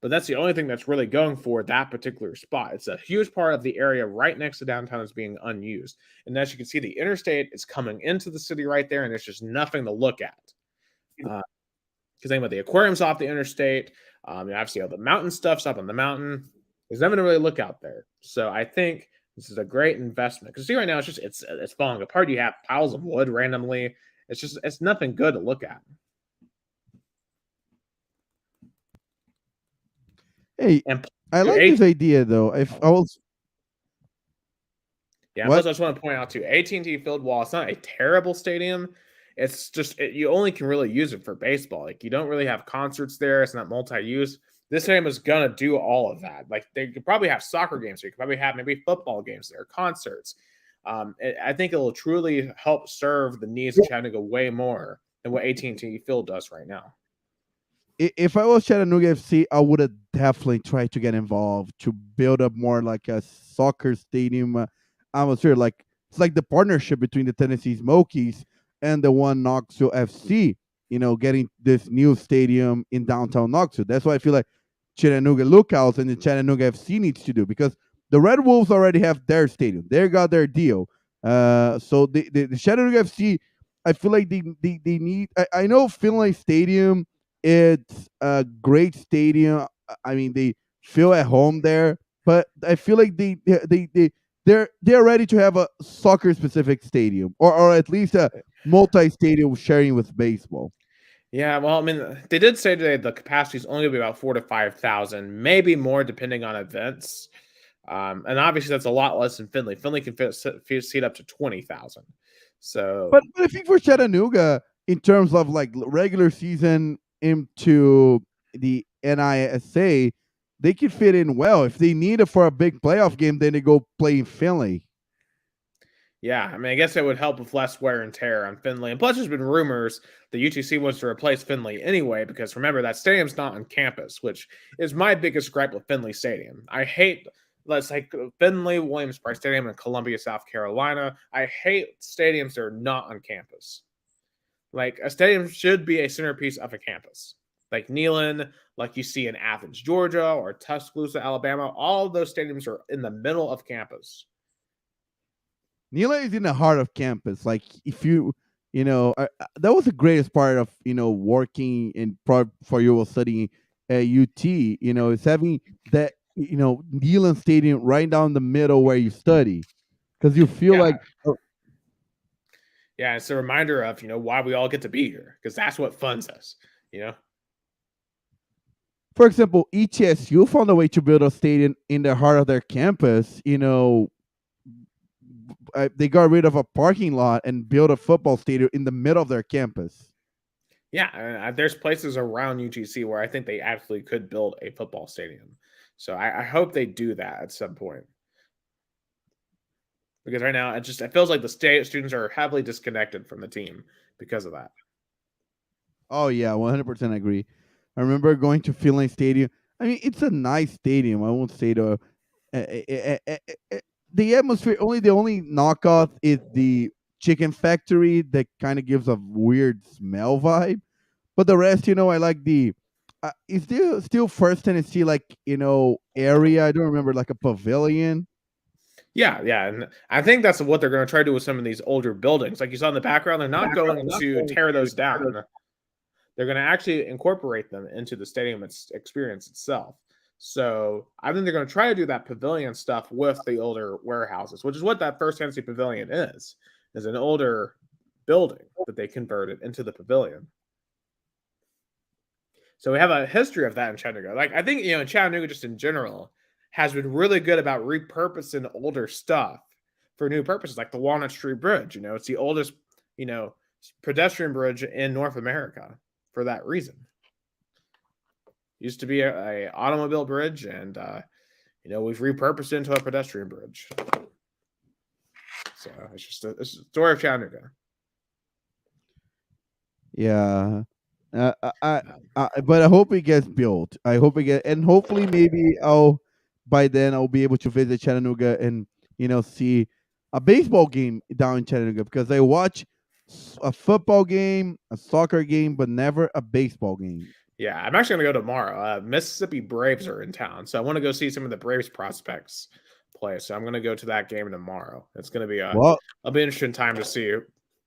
But that's the only thing that's really going for that particular spot. It's a huge part of the area right next to downtown is being unused. And as you can see, the interstate is coming into the city right there, and there's just nothing to look at. Because think about the aquarium's off the interstate. Obviously, all the mountain stuff's up on the mountain. There's nothing to really look out there. So I think this is a great investment. Because see, right now it's falling apart. You have piles of wood randomly. It's nothing good to look at. Hey, And I your like this idea though. If I was Yeah, plus what I just want to point out too, AT&T Field, while it's not a terrible stadium, it's just you only can really use it for baseball. Like you don't really have concerts there. It's not multi-use. This stadium is gonna do all of that. Like they could probably have soccer games. There. You could probably have maybe football games there, concerts. I think it will truly help serve the needs of Chattanooga way more than what AT&T Field does right now. if I was Chattanooga FC, I would have definitely tried to get involved to build up more like a soccer stadium atmosphere. Like it's like the partnership between the Tennessee Smokies and the one Knoxville FC. Getting this new stadium in downtown Knoxville. That's why I feel like Chattanooga Lookouts and the Chattanooga FC needs to do because the Red Wolves already have their stadium. They got their deal. So the Chattanooga FC, I feel like they need. I know Finlay Stadium, it's a great stadium. I mean, they feel at home there, but I feel like they're ready to have a soccer specific stadium or at least a multi stadium sharing with baseball. Yeah, well, I mean, they did say today the capacity is only going to be about 4 to 5,000, maybe more depending on events. And obviously, that's a lot less than Finley. Finley can seat up to 20,000. So But I think for Chattanooga, in terms of like regular season into the NISA, they could fit in well. If they need it for a big playoff game, then they go play in Finley. Yeah, I mean, I guess it would help with less wear and tear on Finley. And plus, there's been rumors that UTC wants to replace Finley anyway, because remember, that stadium's not on campus, which is my biggest gripe with Finley Stadium. I hate, let's say, Finley Williams Brice Stadium in Columbia, South Carolina. I hate stadiums that are not on campus. Like, a stadium should be a centerpiece of a campus. Like Neyland, like you see in Athens, Georgia, or Tuscaloosa, Alabama. All of those stadiums are in the middle of campus. Nila is in the heart of campus. Like if you, that was the greatest part of working in for you while studying at UT. Is having that Neyland Stadium right down the middle where you study, because you feel Yeah, like yeah, it's a reminder of why we all get to be here, because that's what funds us. You know, for example, ETSU found a way to build a stadium in the heart of their campus. They got rid of a parking lot and built a football stadium in the middle of their campus. yeah, there's places around UTC where I think they absolutely could build a football stadium. So I hope they do that at some point, because right now it feels like the state students are heavily disconnected from the team because of that. Oh yeah, 100% agree. I remember going to Finland Stadium. I mean, it's a nice stadium. I won't say the atmosphere. The only knockoff is the chicken factory that kind of gives a weird smell vibe. But the rest, I like the. Is there still First Tennessee area? I don't remember, like a pavilion. Yeah, yeah, and I think that's what they're going to try to do with some of these older buildings. Like you saw in the background, they're not going to tear those down. They're going to actually incorporate them into the stadium experience itself. So I think they're going to try to do that pavilion stuff with the older warehouses, which is what that First Tennessee Pavilion is an older building that they converted into the pavilion. So we have a history of that in Chattanooga. Like, I think, in Chattanooga just in general has been really good about repurposing older stuff for new purposes, like the Walnut Street Bridge. It's the oldest, you know, pedestrian bridge in North America for that reason. Used to be a automobile bridge, and we've repurposed it into a pedestrian bridge. So it's a story of Chattanooga. Yeah. But I hope it gets built. I hope it get, and hopefully maybe by then I'll be able to visit Chattanooga and see a baseball game down in Chattanooga, because I watch a football game, a soccer game, but never a baseball game. Yeah, I'm actually going to go tomorrow. Mississippi Braves are in town, so I want to go see some of the Braves prospects play. So I'm going to go to that game tomorrow. It's going to be Well, an interesting time to see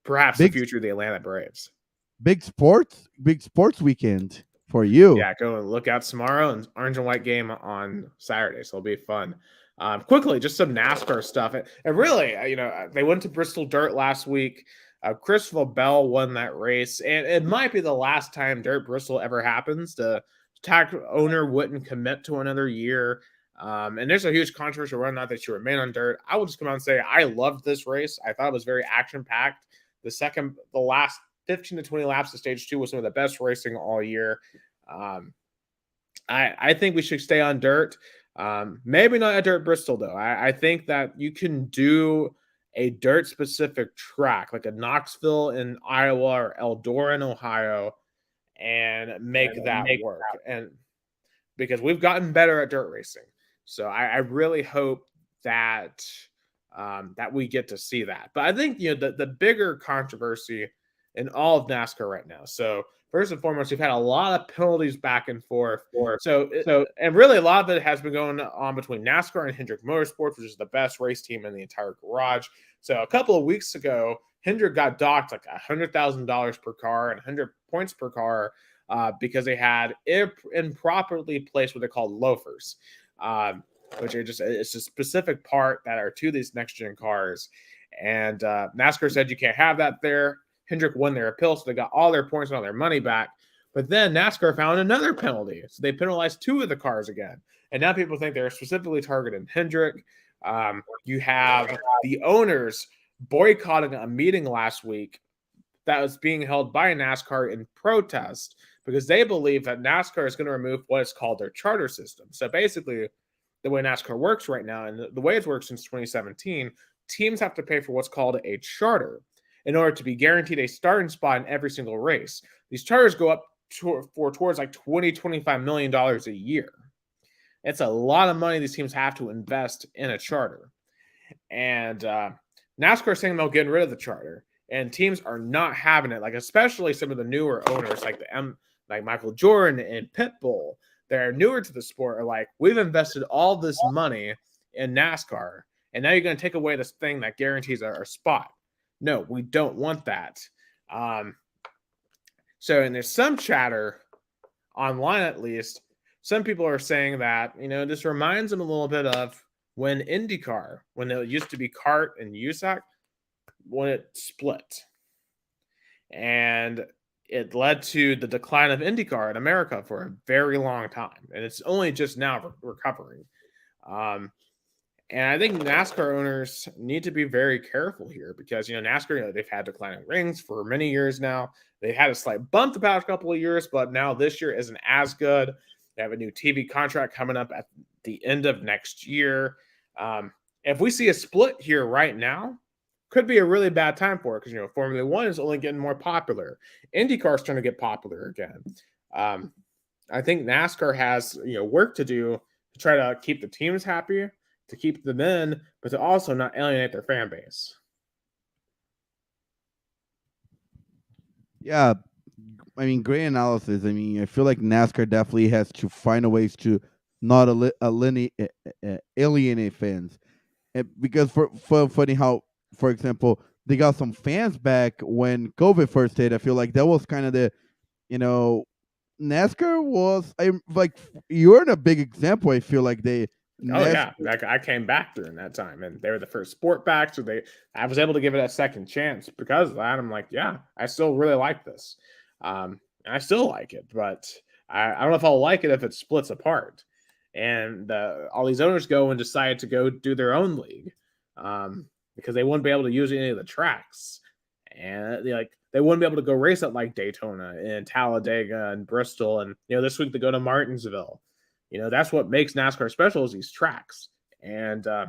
perhaps the big future of the Atlanta Braves. big sports weekend for you. Yeah, go and look out tomorrow, and orange and white game on Saturday, so it'll be fun. Quickly, just some NASCAR stuff. And really, they went to Bristol Dirt last week. Christopher Bell won that race, and it might be the last time Dirt Bristol ever happens. The track owner wouldn't commit to another year. And there's a huge controversial run, not that she remain on dirt. I will just come out and say I loved this race. I thought it was very action-packed. The last 15 to 20 laps of stage 2 was some of the best racing all year. I think we should stay on dirt. Maybe not at Dirt Bristol, though. I think that you can do a dirt-specific track, like a Knoxville in Iowa or Eldora in Ohio, and make that work. And because we've gotten better at dirt racing. So I really hope that that we get to see that. But I think the bigger controversy in all of NASCAR right now. So first and foremost, we've had a lot of penalties back and forth. And really a lot of it has been going on between NASCAR and Hendrick Motorsports, which is the best race team in the entire garage. So a couple of weeks ago, Hendrick got docked like $100,000 per car and 100 points per car because they had improperly placed what they call loafers, which are it's a specific part that are to these next gen cars. And NASCAR said you can't have that there. Hendrick won their appeal, so they got all their points and all their money back. But then NASCAR found another penalty, so they penalized 2 of the cars again. And now people think they're specifically targeting Hendrick. You have the owners boycotting a meeting last week that was being held by NASCAR in protest because they believe that NASCAR is going to remove what is called their charter system. So basically, the way NASCAR works right now, and the way it's worked since 2017, teams have to pay for what's called a charter in order to be guaranteed a starting spot in every single race. These charters go up towards like $25 million a year. It's a lot of money these teams have to invest in a charter. And NASCAR is saying about getting rid of the charter, and teams are not having it. Like especially some of the newer owners, like Michael Jordan and Pitbull, that are newer to the sport, are like, we've invested all this money in NASCAR, and now you're going to take away this thing that guarantees our spot. No, we don't want that. So, and there's some chatter online, at least. Some people are saying that, this reminds them a little bit of when IndyCar, when it used to be CART and USAC, when it split. And it led to the decline of IndyCar in America for a very long time. And it's only just now recovering. And I think NASCAR owners need to be very careful here because, NASCAR, they've had declining rings for many years now. They had a slight bump the past couple of years, but now this year isn't as good. They have a new TV contract coming up at the end of next year. If we see a split here right now, could be a really bad time for it because, Formula One is only getting more popular. IndyCar is trying to get popular again. I think NASCAR has, work to do to try to keep the teams happy, to keep them in, but to also not alienate their fan base. Yeah, great analysis. I feel like NASCAR definitely has to find a ways to not alienate fans, because funny how, for example, they got some fans back when COVID first hit. I feel like that was kind of the, NASCAR was. You're in a big example. I feel like they. Yeah, I came back during that time, and they were the first sport back, so I was able to give it a second chance because of that. I'm like, yeah, I still really like this. And I still like it, but I don't know if I'll like it if it splits apart. And all these owners go and decide to go do their own league because they wouldn't be able to use any of the tracks. And they wouldn't be able to go race at like Daytona and Talladega and Bristol. And, this week they go to Martinsville. That's what makes NASCAR special is these tracks. And if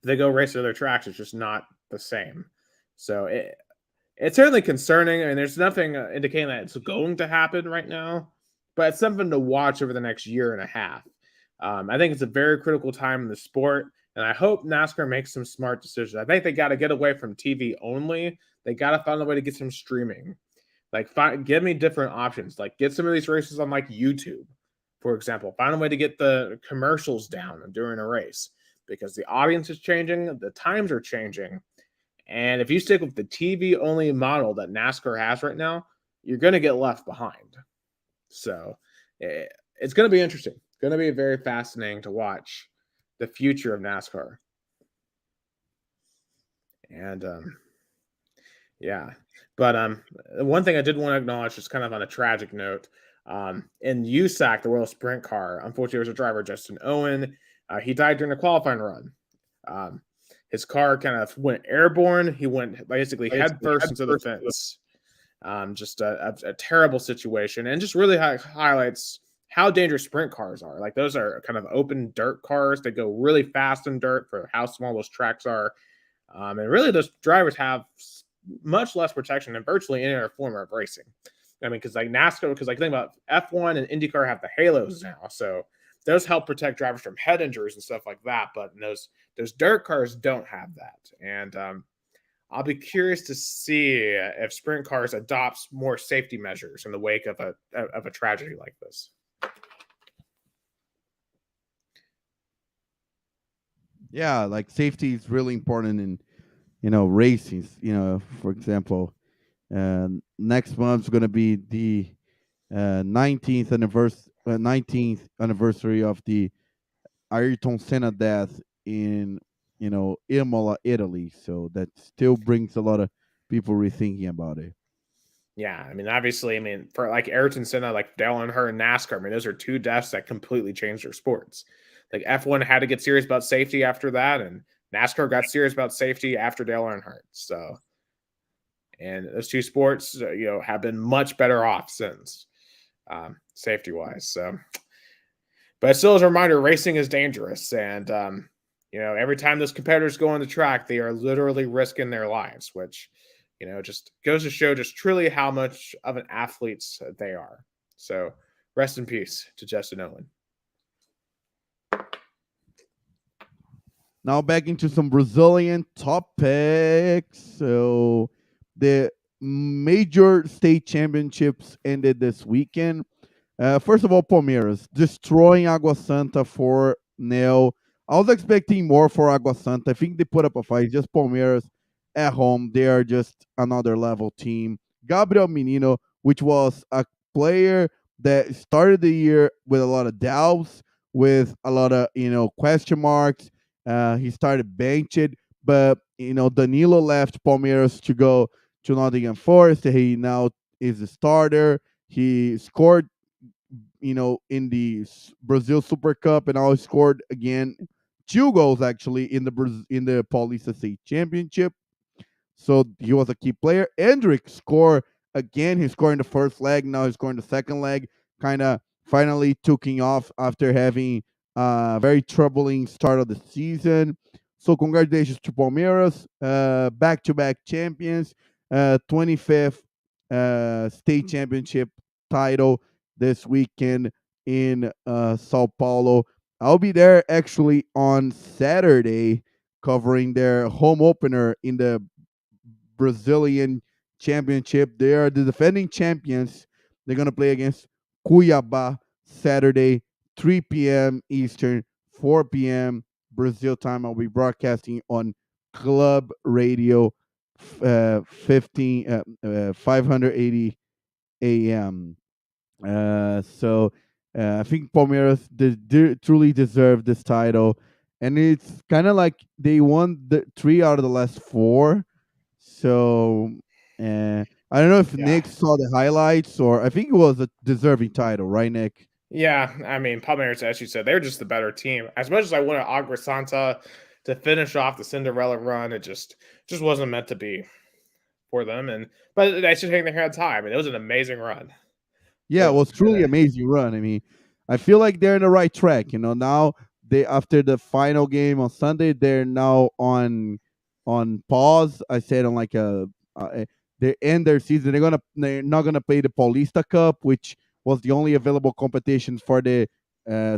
they go race at other tracks, it's just not the same. So it's certainly concerning. There's nothing indicating that it's going to happen right now, but it's something to watch over the next year and a half. I think it's a very critical time in the sport, and I hope NASCAR makes some smart decisions. I think they got to get away from TV only. They got to find a way to get some streaming. Give me different options. Get some of these races on YouTube, for example. Find a way to get the commercials down during a race because the audience is changing, the times are changing. And if you stick with the TV only model that NASCAR has right now, you're going to get left behind. So it's going to be interesting. It's going to be very fascinating to watch the future of NASCAR. And yeah, but one thing I did want to acknowledge, just kind of on a tragic note, in USAC, the World Sprint Car, unfortunately, there was a driver, Justin Owen. He died during the qualifying run. His car kind of went airborne. He went basically head first into the fence. Just a terrible situation, and just really highlights how dangerous sprint cars are. Those are kind of open dirt cars. They go really fast in dirt for how small those tracks are. And really those drivers have much less protection than virtually any other form of racing. Because NASCAR, think about F1 and IndyCar have the halos now. So those help protect drivers from head injuries and stuff like that. But those dirt cars don't have that. And I'll be curious to see if sprint cars adopts more safety measures in the wake of a tragedy like this. Yeah, safety is really important in racing. For example, next month's going to be the 19th anniversary of the Ayrton Senna death in Imola, Italy. So that still brings a lot of people rethinking about it. Yeah, obviously, for Ayrton Senna, Dale Earnhardt and NASCAR, those are two deaths that completely changed their sports. F1 had to get serious about safety after that, and NASCAR got serious about safety after Dale Earnhardt. So, and those two sports, have been much better off since, safety-wise. So, but still, as a reminder, racing is dangerous, and Every time those competitors go on the track, they are literally risking their lives, which, just goes to show just truly how much of an athletes they are. So rest in peace to Justin Owen. Now back into some Brazilian topics. So the major state championships ended this weekend. First of all, Palmeiras destroying Água Santa for nil. I was expecting more for Água Santa. I think they put up a fight. Just Palmeiras at home. They are just another level team. Gabriel Menino, which was a player that started the year with a lot of doubts, with a lot of question marks. He started benched, but Danilo left Palmeiras to go to Nottingham Forest. He now is a starter. He scored in the Brazil Super Cup, and I scored again 2 goals actually in the Paulista State Championship. So he was a key player. Hendrick scored again. He scored in the first leg. Now he's scoring the second leg. Kind of finally taking off after having a very troubling start of the season. So congratulations to Palmeiras, back-to-back champions, 25th state championship title this weekend in Sao Paulo. I'll be there actually on Saturday covering their home opener in the Brazilian Championship. They are the defending champions. They're going to play against Cuiabá Saturday, 3 p.m. Eastern, 4 p.m. Brazil time. I'll be broadcasting on Club Radio 580 a.m. I think Palmeiras truly deserve this title, and it's kind of like they won the 3 out of the last 4. So I don't know if Yeah. Nick saw the highlights, or I think it was a deserving title, right, Nick? Yeah, I mean, Palmeiras, as you said, they're just the better team. As much as I wanted Agua Santa to finish off the Cinderella run, it just wasn't meant to be for them. But they should hang their heads high. I mean, it was an amazing run. Yeah, It it was was truly amazing run. I mean, I feel like they're in the right track. Now they after the final game on Sunday, they're now on pause. I said on like they end their season. They're not gonna play the Paulista Cup, which was the only available competition for the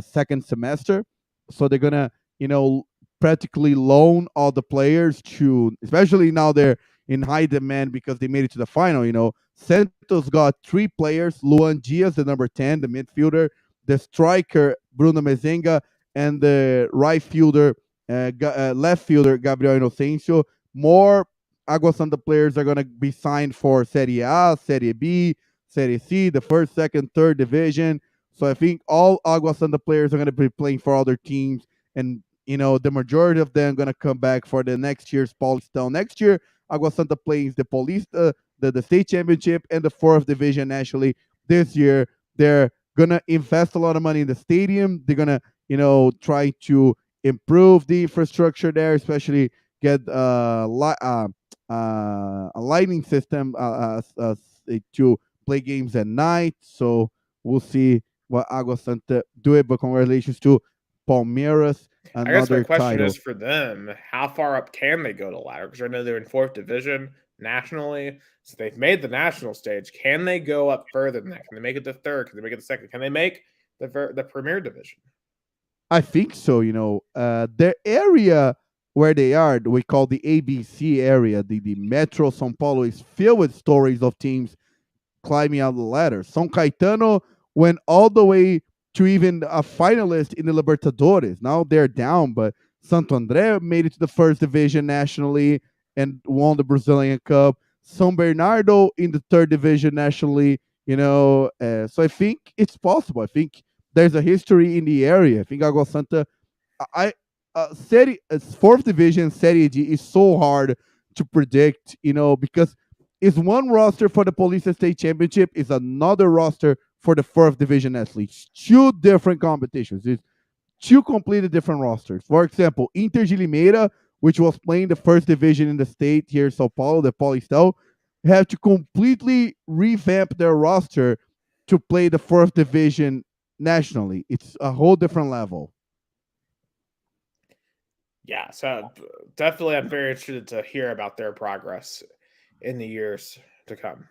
second semester. So they're gonna you know practically loan all the players to, especially now they're in high demand because they made it to the final. Santos got 3 players: Luan Diaz, the number 10, the midfielder, the striker Bruno Mezenga, and the left fielder Gabriel Inocencio. More Agua Santa players are going to be signed for Serie A, Serie B, Serie C, the first, second, third division. So I think all Agua Santa players are going to be playing for other teams, and the majority of them are going to come back for the next year's Paulista. Next year, Agua Santa plays the Paulista, the state championship, and the fourth division nationally. This year, they're gonna invest a lot of money in the stadium. They're gonna, try to improve the infrastructure there, especially get a lighting system to play games at night. So we'll see what Agua Santa do it. But congratulations to Palmeiras, I guess my another question is title. for them, how far up can they go to ladder? Because I know they're in fourth division nationally. So they've made the national stage. Can they go up further than that? Can they make it the third? Can they make it the second? Can they make the premier division? I think so. The area where they are, we call the ABC area, the Metro São Paulo, is filled with stories of teams climbing out the ladder. São Caetano went all the way to even a finalist in the Libertadores. Now they're down, but Santo André made it to the first division nationally and won the Brazilian Cup. São Bernardo in the third division nationally. So I think it's possible. I think there's a history in the area. I think Água Santa, I fourth division Serie D is so hard to predict, because it's one roster for the Paulista State Championship, is another roster for the fourth division athletes. 2 different competitions. It's 2 completely different rosters. For example, Inter de Limeira, which was playing the first division in the state here in Sao Paulo, the Paulistão, had to completely revamp their roster to play the fourth division nationally. It's a whole different level. Yeah, so definitely, I'm very interested to hear about their progress in the years to come.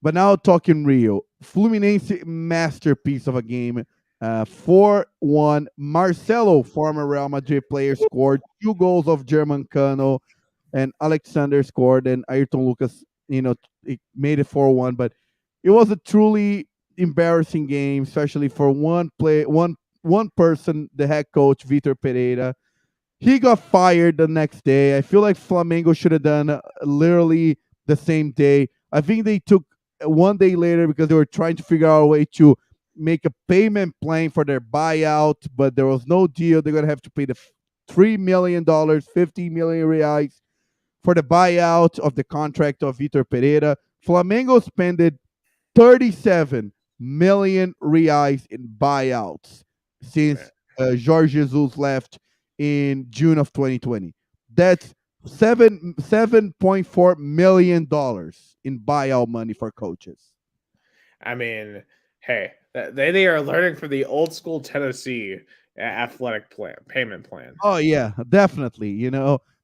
But now talking real, Fluminense masterpiece of a game. 4-1. Marcelo, former Real Madrid player, scored 2 goals of German Cano, and Alexander scored, and Ayrton Lucas, it made it 4-1. But it was a truly embarrassing game, especially for one person, the head coach Vitor Pereira. He got fired the next day. I feel like Flamengo should have done literally the same day. I think they took one day later because they were trying to figure out a way to make a payment plan for their buyout, but there was no deal. They're gonna have to pay the $3 million, 50 million reais for the buyout of the contract of Vitor Pereira. Flamengo spent 37 million reais in buyouts Man, since Jorge Jesus left in June of 2020. That's $7.4 million in buyout money for coaches. I mean, hey, they are learning from the old school Tennessee athletic plan payment plan. Oh yeah, definitely.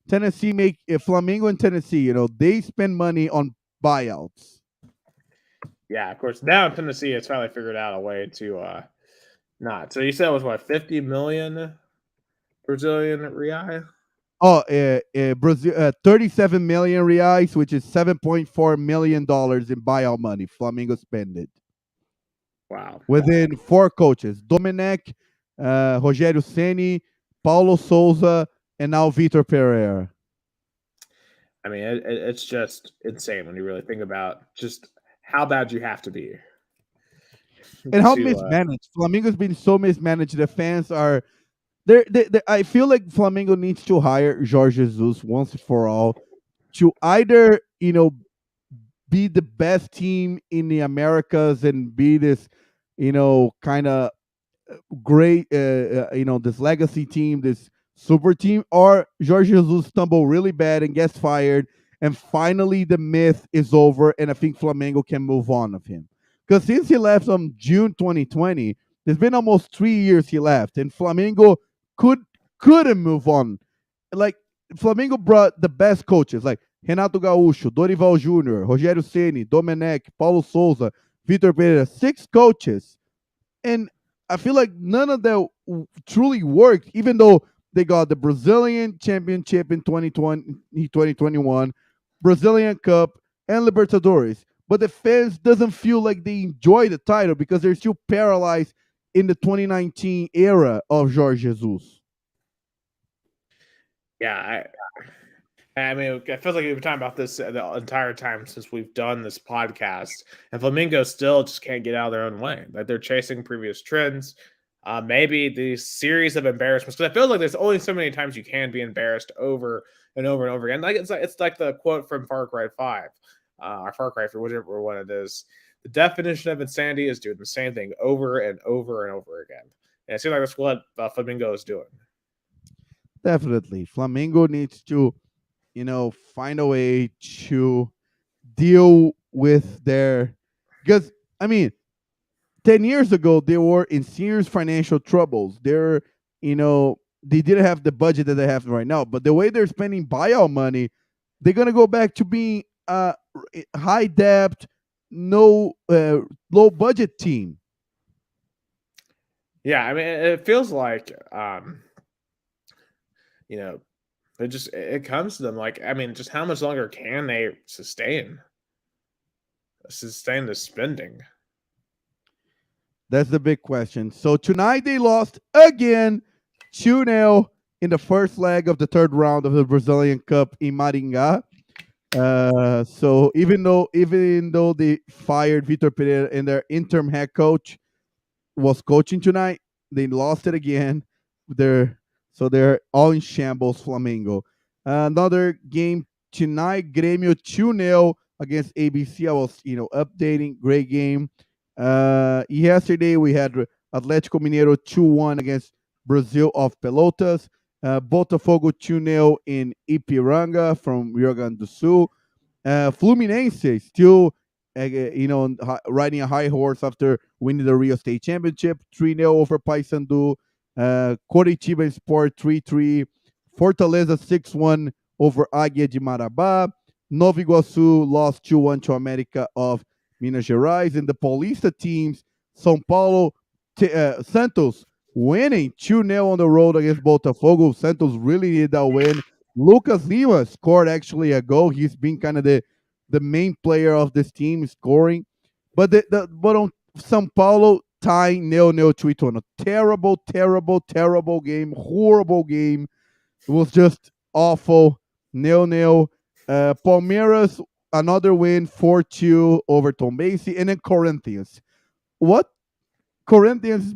Tennessee make Flamengo and Tennessee. They spend money on buyouts. Yeah, of course. Now Tennessee has finally figured out a way to not. So you said it was what 50 million Brazilian real? Oh, Brazil, 37 million reais, which is $7.4 million in buyout money. Flamengo spend it Wow. within 4 coaches: Domenech, Rogério Ceni, Paulo Souza, and now Vitor Pereira. I mean, it's just insane when you really think about just how bad you have to be And how to. mismanaged Flamengo's been, so mismanaged. The fans are I feel like Flamengo needs to hire Jorge Jesus once and for all to either be the best team in the Americas and be this kind of great, this legacy team, this super team, or Jorge Jesus stumble really bad and gets fired, and finally the myth is over, and I think Flamengo can move on of him. Because since he left on June 2020, there's been almost 3 years he left, and Flamengo could couldn't move on. Like Flamengo brought the best coaches, like Renato Gaúcho, Dorival Júnior, Rogério Ceni, Domenech, Paulo Souza, Vitor Pereira, 6 coaches, and I feel like none of that truly worked, even though they got the Brazilian Championship in 2020, 2021, Brazilian Cup, and Libertadores. But the fans doesn't feel like they enjoy the title because they're still paralyzed in the 2019 era of Jorge Jesus. Yeah, I mean, it feels like we've been talking about this the entire time since we've done this podcast, and Flamingo still just can't get out of their own way. Like they're chasing previous trends. Maybe the series of embarrassments, because I feel like there's only so many times you can be embarrassed over and over and over again. Like it's like the quote from Far Cry 5, or Far Cry for whichever one it is. The definition of insanity is doing the same thing over and over and over again. And it seems like that's what Flamingo is doing. Definitely. Flamengo needs to, find a way to deal with their, because I mean, 10 years ago they were in serious financial troubles. They didn't have the budget that they have right now, but the way they're spending buyout money, they're going to go back to being high debt, no low budget team. Yeah, I mean, it feels like you know, it comes to them like, I mean, just how much longer can they sustain the spending? That's the big question. So tonight they lost again, 2-0 in the first leg of the third round of the Brazilian Cup in Maringá. So even though they fired Vitor Pereira and their interim head coach was coaching tonight, they lost it again. They're all in shambles. Flamengo. Another game tonight. Grêmio 2-0 against ABC. I was updating. Great game. Yesterday we had Atlético Mineiro 2-1 against Brazil of Pelotas. Botafogo 2-0 in Ipiranga from Rio Grande do Sul. Fluminense still, riding a high horse after winning the Rio State Championship, 3-0 over Paysandu. Coritiba Sport 3-3. Fortaleza 6-1 over Águia de Marabá. Nova Iguaçu lost 2-1 to América of Minas Gerais. And the Paulista teams, São Paulo, Santos winning 2-0 on the road against Botafogo. Santos really needed that win. Lucas Lima scored actually a goal. He's been kind of the main player of this team scoring. But on São Paulo tying 0-0 to Ituano. Terrible, terrible, terrible game. Horrible game. It was just awful. 0-0. Palmeiras, another win, 4-2 over Tomazeli. And then Corinthians. What? Corinthians'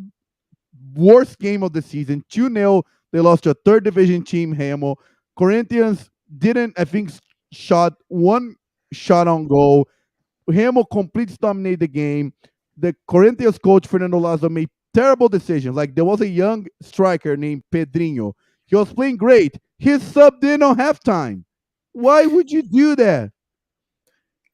worst game of the season, 2-0. They lost to a third division team, Hamo. Corinthians didn't, I think, shot one shot on goal. Hamo completely dominated the game. The Corinthians coach, Fernando Lazo, made terrible decisions. Like, there was a young striker named Pedrinho. He was playing great. His subbed in on halftime. Why would you do that?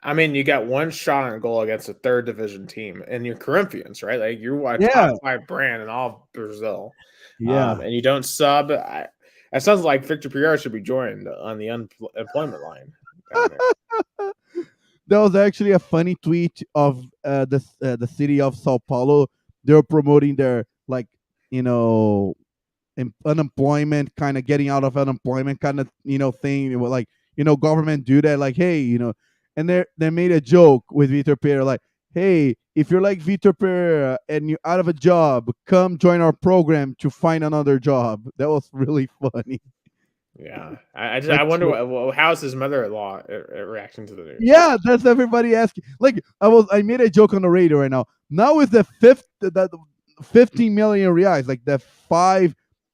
I mean, you got one shot on goal against a third division team, and you're Corinthians, right? Like you're a Yeah, top 5 brand in all of Brazil, yeah. and you don't sub. It sounds like Victor Pereira should be joined on the unemployment line down there. That was actually a funny tweet of the city of Sao Paulo. They were promoting their, like, you know unemployment, kind of getting out of unemployment kind of thing. It was like, government do that, like, hey, and they made a joke with Vitor Pereira, like, hey, if you're like Vitor Pereira and you're out of a job, come join our program to find another job. That was really funny. Yeah, Like, I wonder how's his mother-in-law reacting to the news. yeah, that's everybody asking. Like, I made a joke on the radio right now. Now is the fifth that 15 million reais, like the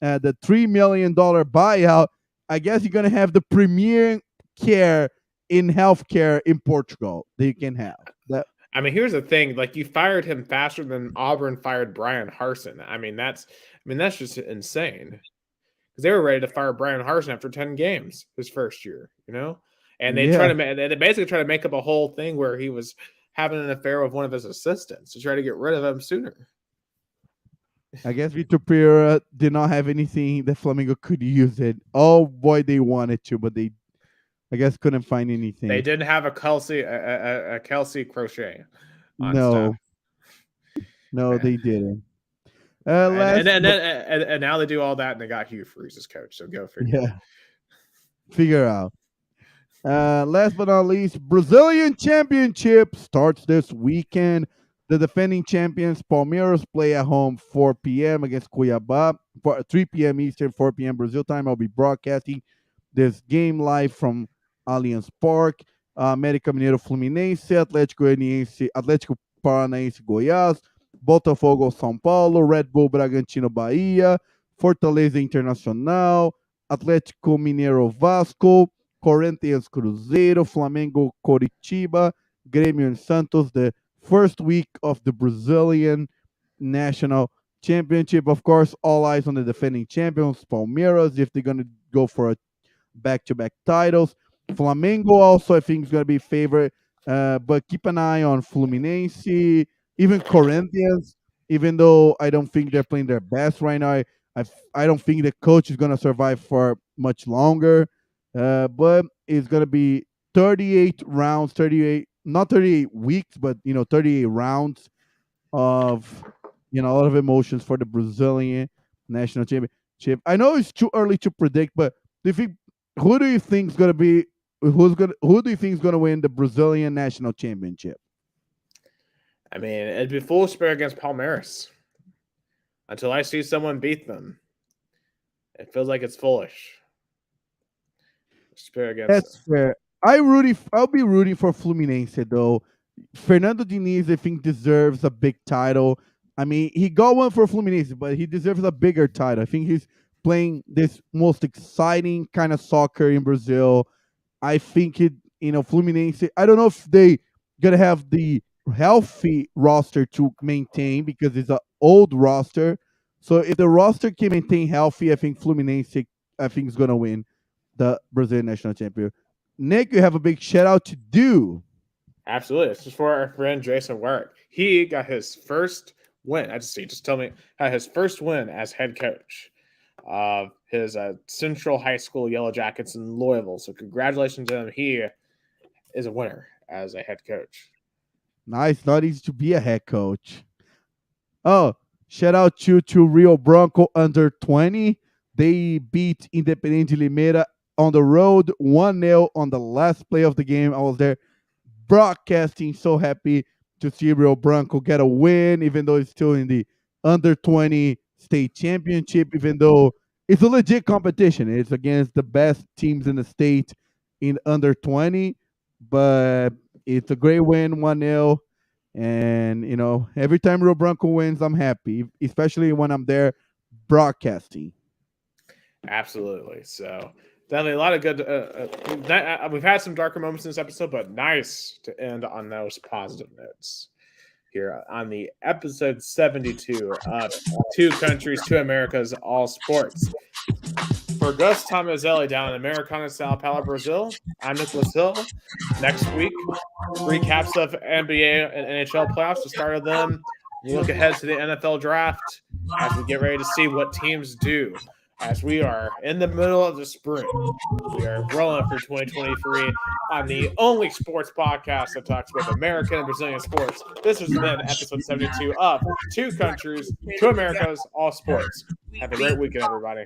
$3 million buyout. I guess you're gonna have the premier care in healthcare in Portugal that you can have. That I mean, here's the thing: like you fired him faster than Auburn fired Brian Harsin. I mean that's just insane because they were ready to fire Brian Harsin after 10 games his first year, and yeah, they basically try to make up a whole thing where he was having an affair with one of his assistants to try to get rid of him sooner. I guess Vitor Pereira did not have anything that Flamengo could use it. Oh boy, they wanted to, but they, I guess, couldn't find They anything. didn't have a Kelsey Crochet on staff. No, no, Man. they didn't. And and Last, and, but and and now they do all that and they got Hugh Freeze as coach. So go figure. yeah, figure out. Last but not least, Brazilian Championship starts this weekend. The defending champions Palmeiras play at home 4 p.m. against Cuiabá. 3 p.m. Eastern, 4 p.m. Brazil time. I'll be broadcasting this game live from Allianz Park. América Mineiro Fluminense, Atlético Paranaense Goiás, Botafogo São Paulo, Red Bull Bragantino Bahia, Fortaleza Internacional, Atlético Mineiro Vasco, Corinthians Cruzeiro, Flamengo Coritiba, Grêmio and Santos, the first week of the Brazilian National Championship. Of course, all eyes on the defending champions, Palmeiras, if they're going to go for a back-to-back titles. Flamengo also, I think, is going to be favorite, but keep an eye on Fluminense, even Corinthians, even though I don't think they're playing their best right now. I don't think the coach is going to survive for much longer. But it's going to be 38 rounds, 38, not 38 weeks, but 38 rounds of a lot of emotions for the Brazilian national championship. I know it's too early to predict, but do you think who do you think is going to be who do you think is going to win the Brazilian national championship? I mean, it'd be full spirit against Palmeiras until I see someone beat them. It feels like it's foolish. Spirit against That's fair. I'll be rooting for Fluminense though. Fernando Diniz, I think, deserves a big title. I mean, he got one for Fluminense, but he deserves a bigger title. I think he's playing this most exciting kind of soccer in Brazil. I think Fluminense. I don't know if they gonna have the healthy roster to maintain because it's an old roster. So if the roster can maintain healthy, I think Fluminense, I think, is gonna win the Brazilian national champion. Nick, you have a big shout out to do. Absolutely. This is for our friend Jason Warwick. He got his first win. Just tell me, had his first win as head coach of his Central High School Yellow Jackets in Louisville. So congratulations to him. He is a winner as a head coach. Nice. Not easy to be a head coach. Oh, shout out to Rio Branco under 20. They beat Independiente Limeira on the road 1-0 on the last play of the game. I was there broadcasting, so happy to see Rio Branco get a win, even though it's still in the under 20 state championship, even though it's a legit competition. It's against the best teams in the state in under 20, but it's a great win, 1-0. And every time Rio Branco wins, I'm happy, especially when I'm there broadcasting. Absolutely. So definitely a lot of good. We've had some darker moments in this episode, but nice to end on those positive notes here on the episode 72 of Two Countries, Two Americas, All Sports. For Gus Tomazeli down in Americana, Sao Paulo, Brazil, I'm Nicholas Hill. Next week, recaps of NBA and NHL playoffs, the start of them. You look ahead to the NFL draft as we get ready to see what teams do. As we are in the middle of the spring, we are rolling for 2023 on the only sports podcast that talks about American and Brazilian sports. This has been episode 72 of Two Countries, Two Americas, All Sports. Have a great weekend, everybody.